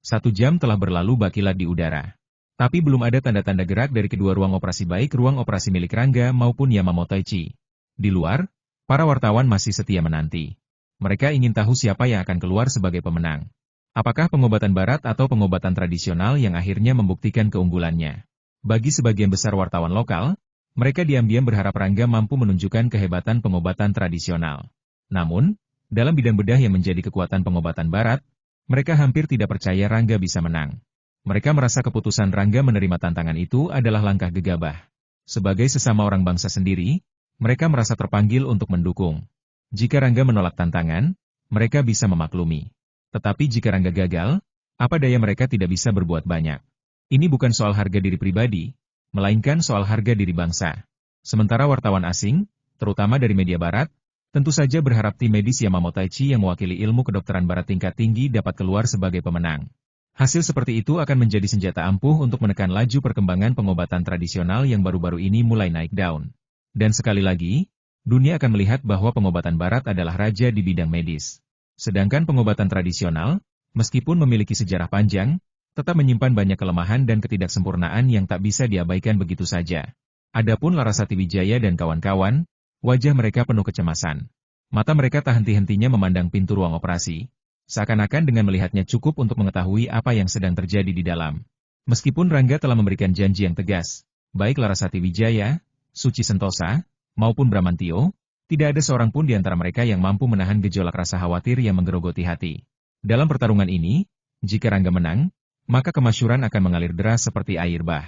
1 jam telah berlalu berkilat di udara. Tapi belum ada tanda-tanda gerak dari kedua ruang operasi, baik ruang operasi milik Rangga maupun Yamamoto Ichi. Di luar, para wartawan masih setia menanti. Mereka ingin tahu siapa yang akan keluar sebagai pemenang. Apakah pengobatan barat atau pengobatan tradisional yang akhirnya membuktikan keunggulannya? Bagi sebagian besar wartawan lokal, mereka diam-diam berharap Rangga mampu menunjukkan kehebatan pengobatan tradisional. Namun, dalam bidang bedah yang menjadi kekuatan pengobatan barat, mereka hampir tidak percaya Rangga bisa menang. Mereka merasa keputusan Rangga menerima tantangan itu adalah langkah gegabah. Sebagai sesama orang bangsa sendiri, mereka merasa terpanggil untuk mendukung. Jika Rangga menolak tantangan, mereka bisa memaklumi. Tetapi jika Rangga gagal, apa daya mereka tidak bisa berbuat banyak. Ini bukan soal harga diri pribadi, melainkan soal harga diri bangsa. Sementara wartawan asing, terutama dari media barat, tentu saja berharap tim medis Yamamoto Ichi yang mewakili ilmu kedokteran barat tingkat tinggi dapat keluar sebagai pemenang. Hasil seperti itu akan menjadi senjata ampuh untuk menekan laju perkembangan pengobatan tradisional yang baru-baru ini mulai naik daun. Dan sekali lagi, dunia akan melihat bahwa pengobatan barat adalah raja di bidang medis. Sedangkan pengobatan tradisional, meskipun memiliki sejarah panjang, tetap menyimpan banyak kelemahan dan ketidaksempurnaan yang tak bisa diabaikan begitu saja. Adapun Larasati Wijaya dan kawan-kawan, wajah mereka penuh kecemasan. Mata mereka tak henti-hentinya memandang pintu ruang operasi. Seakan-akan dengan melihatnya cukup untuk mengetahui apa yang sedang terjadi di dalam. Meskipun Rangga telah memberikan janji yang tegas, baik Larasati Wijaya, Suci Sentosa, maupun Bramantio, tidak ada seorang pun di antara mereka yang mampu menahan gejolak rasa khawatir yang menggerogoti hati. Dalam pertarungan ini, jika Rangga menang, maka kemasyhuran akan mengalir deras seperti air bah.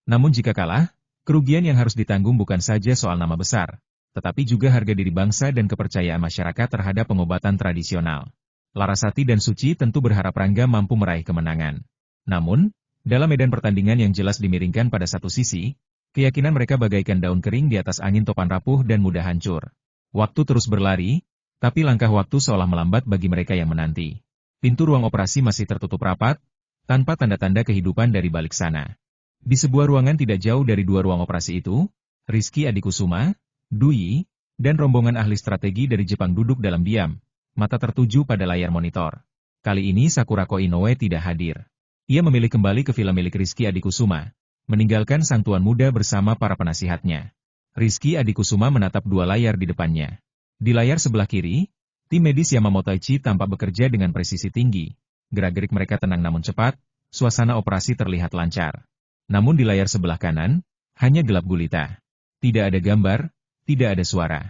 Namun jika kalah, kerugian yang harus ditanggung bukan saja soal nama besar, tetapi juga harga diri bangsa dan kepercayaan masyarakat terhadap pengobatan tradisional. Larasati dan Suci tentu berharap Rangga mampu meraih kemenangan. Namun, dalam medan pertandingan yang jelas dimiringkan pada satu sisi, keyakinan mereka bagaikan daun kering di atas angin topan rapuh dan mudah hancur. Waktu terus berlari, tapi langkah waktu seolah melambat bagi mereka yang menanti. Pintu ruang operasi masih tertutup rapat, tanpa tanda-tanda kehidupan dari balik sana. Di sebuah ruangan tidak jauh dari dua ruang operasi itu, Rizky Adikusuma, Dwi, dan rombongan ahli strategi dari Jepang duduk dalam diam. Mata tertuju pada layar monitor. Kali ini Sakurako Inoue tidak hadir. Ia memilih kembali ke villa milik Rizky Adikusuma, meninggalkan sang tuan muda bersama para penasihatnya. Rizky Adikusuma menatap dua layar di depannya. Di layar sebelah kiri, tim medis Yamamotoichi tampak bekerja dengan presisi tinggi. Gerak-gerik mereka tenang namun cepat, suasana operasi terlihat lancar. Namun di layar sebelah kanan, hanya gelap gulita. Tidak ada gambar, tidak ada suara.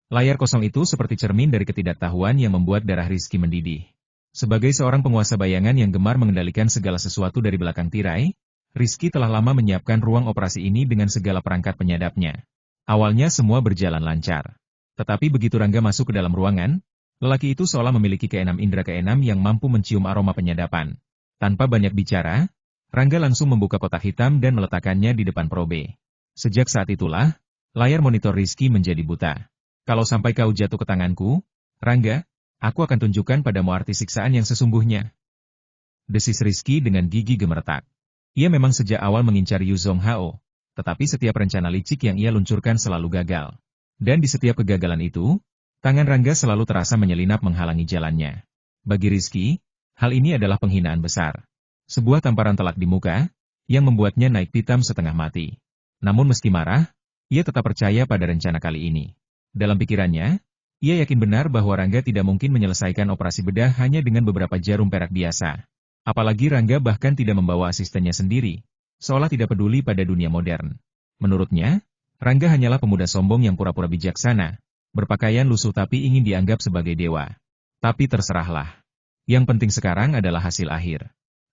Layar kosong itu seperti cermin dari ketidaktahuan yang membuat darah Rizky mendidih. Sebagai seorang penguasa bayangan yang gemar mengendalikan segala sesuatu dari belakang tirai, Rizky telah lama menyiapkan ruang operasi ini dengan segala perangkat penyadapnya. Awalnya semua berjalan lancar. Tetapi begitu Rangga masuk ke dalam ruangan, lelaki itu seolah memiliki keenam indera keenam yang mampu mencium aroma penyadapan. Tanpa banyak bicara, Rangga langsung membuka kotak hitam dan meletakkannya di depan probe. Sejak saat itulah, layar monitor Rizky menjadi buta. Kalau sampai kau jatuh ke tanganku, Rangga, aku akan tunjukkan padamu arti siksaan yang sesungguhnya. Desis Rizky dengan gigi gemeretak. Ia memang sejak awal mengincar Yu Zonghao, tetapi setiap rencana licik yang ia luncurkan selalu gagal. Dan di setiap kegagalan itu, tangan Rangga selalu terasa menyelinap menghalangi jalannya. Bagi Rizky, hal ini adalah penghinaan besar. Sebuah tamparan telak di muka, yang membuatnya naik pitam setengah mati. Namun meski marah, ia tetap percaya pada rencana kali ini. Dalam pikirannya, ia yakin benar bahwa Rangga tidak mungkin menyelesaikan operasi bedah hanya dengan beberapa jarum perak biasa. Apalagi Rangga bahkan tidak membawa asistennya sendiri, seolah tidak peduli pada dunia modern. Menurutnya, Rangga hanyalah pemuda sombong yang pura-pura bijaksana, berpakaian lusuh tapi ingin dianggap sebagai dewa. Tapi terserahlah. Yang penting sekarang adalah hasil akhir.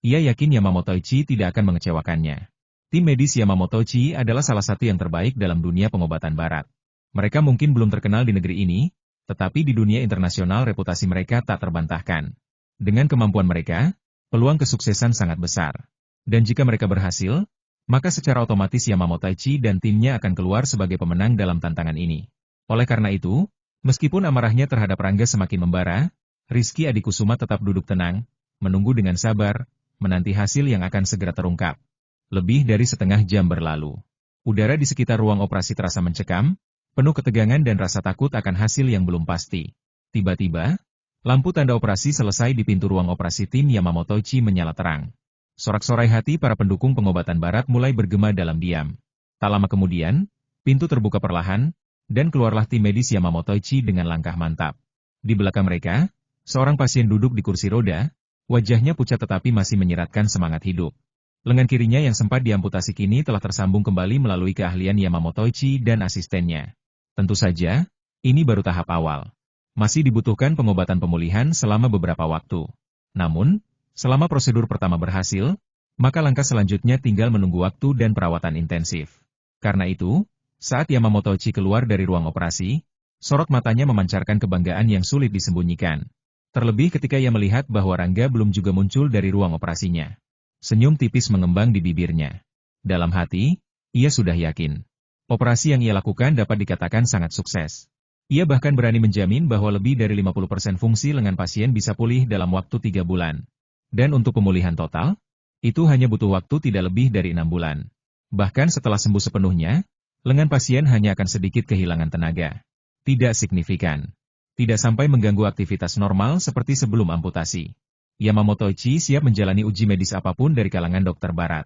Ia yakin Yamamotoichi tidak akan mengecewakannya. Tim medis Yamamotoichi adalah salah satu yang terbaik dalam dunia pengobatan barat. Mereka mungkin belum terkenal di negeri ini, tetapi di dunia internasional reputasi mereka tak terbantahkan. Dengan kemampuan mereka, peluang kesuksesan sangat besar. Dan jika mereka berhasil, maka secara otomatis Yamamotoichi dan timnya akan keluar sebagai pemenang dalam tantangan ini. Oleh karena itu, meskipun amarahnya terhadap Rangga semakin membara, Rizky Adikusuma tetap duduk tenang, menunggu dengan sabar, menanti hasil yang akan segera terungkap. Lebih dari setengah jam berlalu. Udara di sekitar ruang operasi terasa mencekam, penuh ketegangan dan rasa takut akan hasil yang belum pasti. Tiba-tiba, lampu tanda operasi selesai di pintu ruang operasi tim Yamamotoichi menyala terang. Sorak-sorai hati para pendukung pengobatan barat mulai bergema dalam diam. Tak lama kemudian, pintu terbuka perlahan, dan keluarlah tim medis Yamamotoichi dengan langkah mantap. Di belakang mereka, seorang pasien duduk di kursi roda, wajahnya pucat tetapi masih menyiratkan semangat hidup. Lengan kirinya yang sempat diamputasi kini telah tersambung kembali melalui keahlian Yamamotoichi dan asistennya. Tentu saja, ini baru tahap awal. Masih dibutuhkan pengobatan pemulihan selama beberapa waktu. Namun, selama prosedur pertama berhasil, maka langkah selanjutnya tinggal menunggu waktu dan perawatan intensif. Karena itu, saat Yamamotoichi keluar dari ruang operasi, sorot matanya memancarkan kebanggaan yang sulit disembunyikan. Terlebih ketika ia melihat bahwa Rangga belum juga muncul dari ruang operasinya. Senyum tipis mengembang di bibirnya. Dalam hati, ia sudah yakin. Operasi yang ia lakukan dapat dikatakan sangat sukses. Ia bahkan berani menjamin bahwa lebih dari 50% fungsi lengan pasien bisa pulih dalam waktu 3 bulan. Dan untuk pemulihan total, itu hanya butuh waktu tidak lebih dari 6 bulan. Bahkan setelah sembuh sepenuhnya, lengan pasien hanya akan sedikit kehilangan tenaga. Tidak signifikan. Tidak sampai mengganggu aktivitas normal seperti sebelum amputasi. Yamamoto Ichi siap menjalani uji medis apapun dari kalangan dokter barat.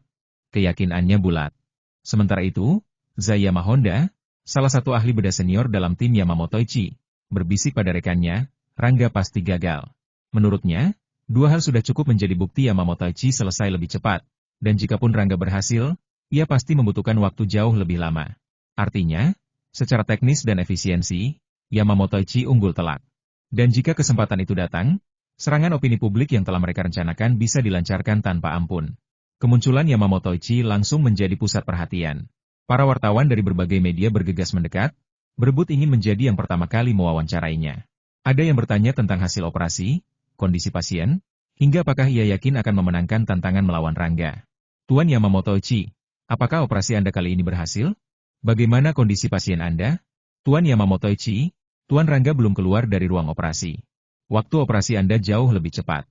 Keyakinannya bulat. Sementara itu, Zayama Honda, salah satu ahli bedah senior dalam tim Yamamoto Ichi, berbisik pada rekannya, Rangga pasti gagal. Menurutnya, dua hal sudah cukup menjadi bukti Yamamoto Ichi selesai lebih cepat, dan jikapun Rangga berhasil, ia pasti membutuhkan waktu jauh lebih lama. Artinya, secara teknis dan efisiensi, Yamamoto Ichi unggul telak. Dan jika kesempatan itu datang, serangan opini publik yang telah mereka rencanakan bisa dilancarkan tanpa ampun. Kemunculan Yamamoto Ichi langsung menjadi pusat perhatian. Para wartawan dari berbagai media bergegas mendekat, berebut ingin menjadi yang pertama kali mewawancarainya. Ada yang bertanya tentang hasil operasi, kondisi pasien, hingga apakah ia yakin akan memenangkan tantangan melawan Rangga. Tuan Yamamoto Ichi, apakah operasi Anda kali ini berhasil? Bagaimana kondisi pasien Anda? Tuan Yamamoto Ichi, Tuan Rangga belum keluar dari ruang operasi. Waktu operasi Anda jauh lebih cepat.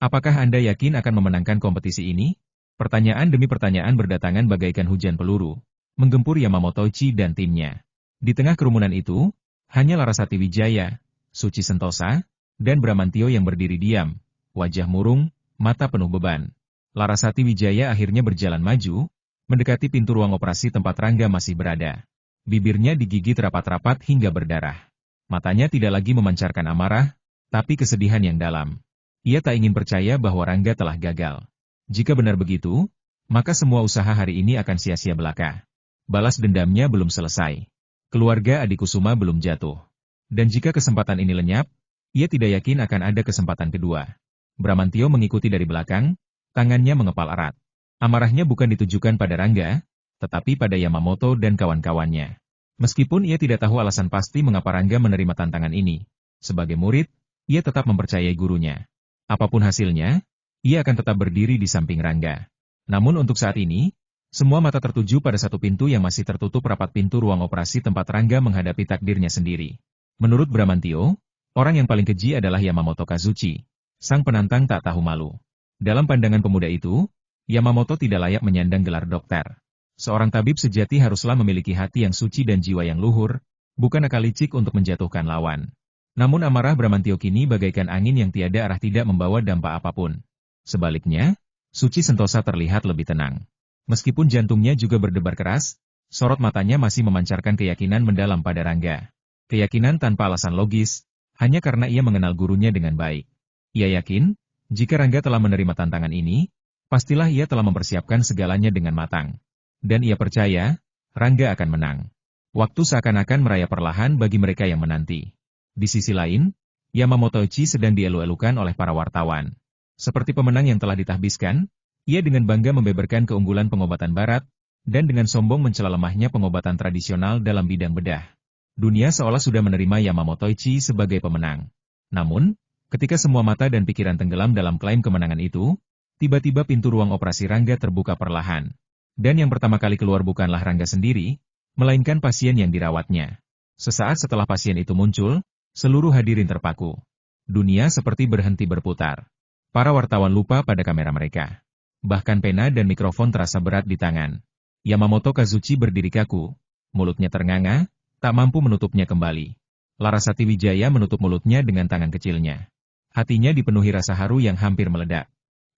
Apakah Anda yakin akan memenangkan kompetisi ini? Pertanyaan demi pertanyaan berdatangan bagaikan hujan peluru, menggempur Yamamoto Ichi dan timnya. Di tengah kerumunan itu, hanya Larasati Wijaya, Suci Sentosa, dan Bramantio yang berdiri diam, wajah murung, mata penuh beban. Larasati Wijaya akhirnya berjalan maju, mendekati pintu ruang operasi tempat Rangga masih berada. Bibirnya digigit rapat-rapat hingga berdarah. Matanya tidak lagi memancarkan amarah, tapi kesedihan yang dalam. Ia tak ingin percaya bahwa Rangga telah gagal. Jika benar begitu, maka semua usaha hari ini akan sia-sia belaka. Balas dendamnya belum selesai. Keluarga Adikusuma belum jatuh. Dan jika kesempatan ini lenyap, ia tidak yakin akan ada kesempatan kedua. Bramantio mengikuti dari belakang, tangannya mengepal erat. Amarahnya bukan ditujukan pada Rangga, tetapi pada Yamamoto dan kawan-kawannya. Meskipun ia tidak tahu alasan pasti mengapa Rangga menerima tantangan ini, sebagai murid, ia tetap mempercayai gurunya. Apapun hasilnya, ia akan tetap berdiri di samping Rangga. Namun untuk saat ini, semua mata tertuju pada satu pintu yang masih tertutup rapat, pintu ruang operasi tempat Rangga menghadapi takdirnya sendiri. Menurut Bramantio, orang yang paling keji adalah Yamamoto Kazuchi, sang penantang tak tahu malu. Dalam pandangan pemuda itu, Yamamoto tidak layak menyandang gelar dokter. Seorang tabib sejati haruslah memiliki hati yang suci dan jiwa yang luhur, bukan akal licik untuk menjatuhkan lawan. Namun amarah Bramantio kini bagaikan angin yang tiada arah, tidak membawa dampak apapun. Sebaliknya, Suci Sentosa terlihat lebih tenang. Meskipun jantungnya juga berdebar keras, sorot matanya masih memancarkan keyakinan mendalam pada Rangga. Keyakinan tanpa alasan logis, hanya karena ia mengenal gurunya dengan baik. Ia yakin, jika Rangga telah menerima tantangan ini, pastilah ia telah mempersiapkan segalanya dengan matang. Dan ia percaya, Rangga akan menang. Waktu seakan-akan merayap perlahan bagi mereka yang menanti. Di sisi lain, Yamamoto Ichi sedang dielu-elukan oleh para wartawan. Seperti pemenang yang telah ditahbiskan, ia dengan bangga membeberkan keunggulan pengobatan barat, dan dengan sombong mencela lemahnya pengobatan tradisional dalam bidang bedah. Dunia seolah sudah menerima Yamamoto Ichi sebagai pemenang. Namun, ketika semua mata dan pikiran tenggelam dalam klaim kemenangan itu, tiba-tiba pintu ruang operasi Rangga terbuka perlahan. Dan yang pertama kali keluar bukanlah Rangga sendiri, melainkan pasien yang dirawatnya. Sesaat setelah pasien itu muncul, seluruh hadirin terpaku. Dunia seperti berhenti berputar. Para wartawan lupa pada kamera mereka. Bahkan pena dan mikrofon terasa berat di tangan. Yamamoto Kazuchi berdiri kaku, mulutnya ternganga, tak mampu menutupnya kembali. Larasati Wijaya menutup mulutnya dengan tangan kecilnya. Hatinya dipenuhi rasa haru yang hampir meledak.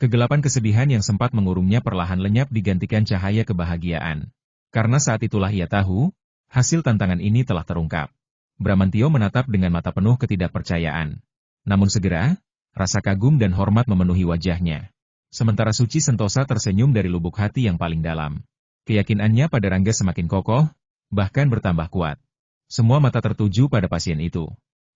Kegelapan kesedihan yang sempat mengurungnya perlahan lenyap digantikan cahaya kebahagiaan. Karena saat itulah ia tahu, hasil tantangan ini telah terungkap. Bramantio menatap dengan mata penuh ketidakpercayaan. Namun segera, rasa kagum dan hormat memenuhi wajahnya. Sementara Suci Sentosa tersenyum dari lubuk hati yang paling dalam. Keyakinannya pada Rangga semakin kokoh, bahkan bertambah kuat. Semua mata tertuju pada pasien itu.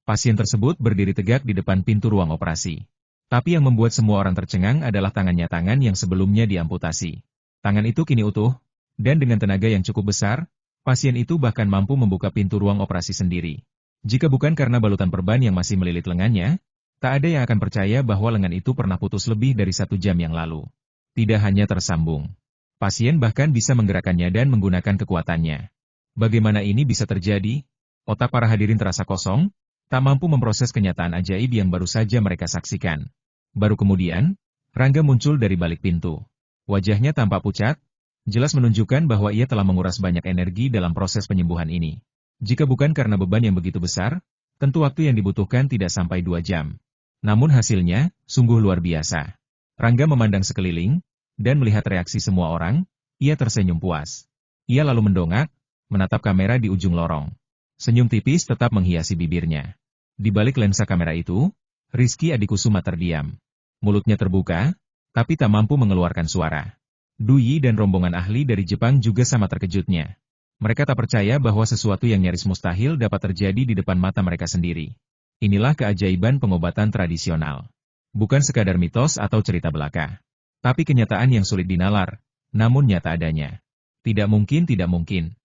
Pasien tersebut berdiri tegak di depan pintu ruang operasi. Tapi yang membuat semua orang tercengang adalah tangan yang sebelumnya diamputasi. Tangan itu kini utuh, dan dengan tenaga yang cukup besar, pasien itu bahkan mampu membuka pintu ruang operasi sendiri. Jika bukan karena balutan perban yang masih melilit lengannya, tak ada yang akan percaya bahwa lengan itu pernah putus lebih dari 1 jam yang lalu. Tidak hanya tersambung. Pasien bahkan bisa menggerakkannya dan menggunakan kekuatannya. Bagaimana ini bisa terjadi? Otak para hadirin terasa kosong, tak mampu memproses kenyataan ajaib yang baru saja mereka saksikan. Baru kemudian, Rangga muncul dari balik pintu. Wajahnya tampak pucat, jelas menunjukkan bahwa ia telah menguras banyak energi dalam proses penyembuhan ini. Jika bukan karena beban yang begitu besar, tentu waktu yang dibutuhkan tidak sampai 2 jam. Namun hasilnya, sungguh luar biasa. Rangga memandang sekeliling, dan melihat reaksi semua orang, ia tersenyum puas. Ia lalu mendongak, menatap kamera di ujung lorong. Senyum tipis tetap menghiasi bibirnya. Di balik lensa kamera itu, Rizky Adikusuma terdiam. Mulutnya terbuka, tapi tak mampu mengeluarkan suara. Dui dan rombongan ahli dari Jepang juga sama terkejutnya. Mereka tak percaya bahwa sesuatu yang nyaris mustahil dapat terjadi di depan mata mereka sendiri. Inilah keajaiban pengobatan tradisional. Bukan sekadar mitos atau cerita belaka. Tapi kenyataan yang sulit dinalar, namun nyata adanya. Tidak mungkin.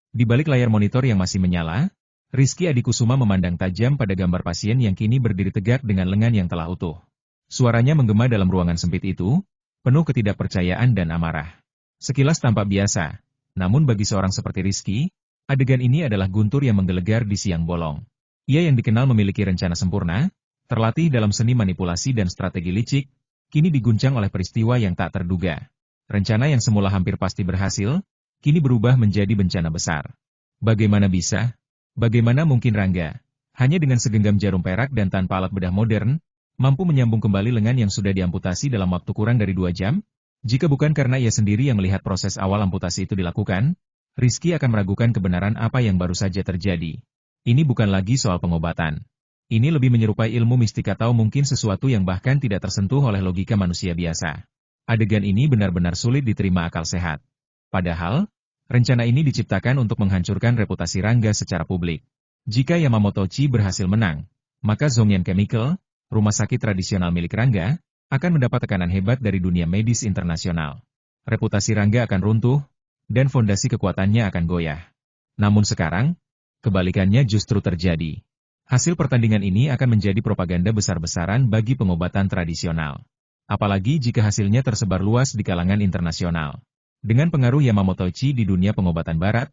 Di balik layar monitor yang masih menyala, Rizky Adikusuma memandang tajam pada gambar pasien yang kini berdiri tegak dengan lengan yang telah utuh. Suaranya menggema dalam ruangan sempit itu, penuh ketidakpercayaan dan amarah. Sekilas tampak biasa, namun bagi seorang seperti Rizky, adegan ini adalah guntur yang menggelegar di siang bolong. Ia yang dikenal memiliki rencana sempurna, terlatih dalam seni manipulasi dan strategi licik, kini diguncang oleh peristiwa yang tak terduga. Rencana yang semula hampir pasti berhasil, kini berubah menjadi bencana besar. Bagaimana bisa? Bagaimana mungkin Rangga, hanya dengan segenggam jarum perak dan tanpa alat bedah modern, mampu menyambung kembali lengan yang sudah diamputasi dalam waktu kurang dari 2 jam? Jika bukan karena ia sendiri yang melihat proses awal amputasi itu dilakukan, Rizky akan meragukan kebenaran apa yang baru saja terjadi. Ini bukan lagi soal pengobatan. Ini lebih menyerupai ilmu mistik atau mungkin sesuatu yang bahkan tidak tersentuh oleh logika manusia biasa. Adegan ini benar-benar sulit diterima akal sehat. Padahal, rencana ini diciptakan untuk menghancurkan reputasi Rangga secara publik. Jika Yamamoto-chi berhasil menang, maka Zhongyan Chemical, rumah sakit tradisional milik Rangga, akan mendapat tekanan hebat dari dunia medis internasional. Reputasi Rangga akan runtuh, dan fondasi kekuatannya akan goyah. Namun sekarang, kebalikannya justru terjadi. Hasil pertandingan ini akan menjadi propaganda besar-besaran bagi pengobatan tradisional. Apalagi jika hasilnya tersebar luas di kalangan internasional. Dengan pengaruh Yamamoto-chi di dunia pengobatan barat,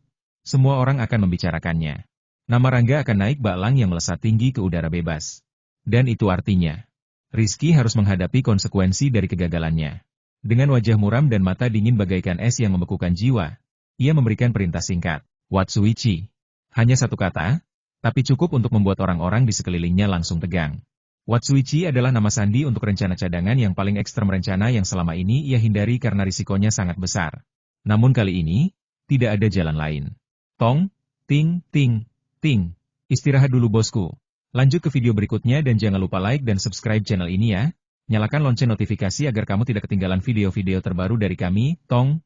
semua orang akan membicarakannya. Nama Rangga akan naik baklang yang melesat tinggi ke udara bebas. Dan itu artinya, Rizky harus menghadapi konsekuensi dari kegagalannya. Dengan wajah muram dan mata dingin bagaikan es yang membekukan jiwa, ia memberikan perintah singkat, Watsuichi. Hanya satu kata, tapi cukup untuk membuat orang-orang di sekelilingnya langsung tegang. Watsuichi adalah nama sandi untuk rencana cadangan yang paling ekstrem, rencana yang selama ini ia hindari karena risikonya sangat besar. Namun kali ini, tidak ada jalan lain. Tong, ting, ting, ting. Istirahat dulu bosku. Lanjut ke video berikutnya dan jangan lupa like dan subscribe channel ini ya. Nyalakan lonceng notifikasi agar kamu tidak ketinggalan video-video terbaru dari kami, Tong.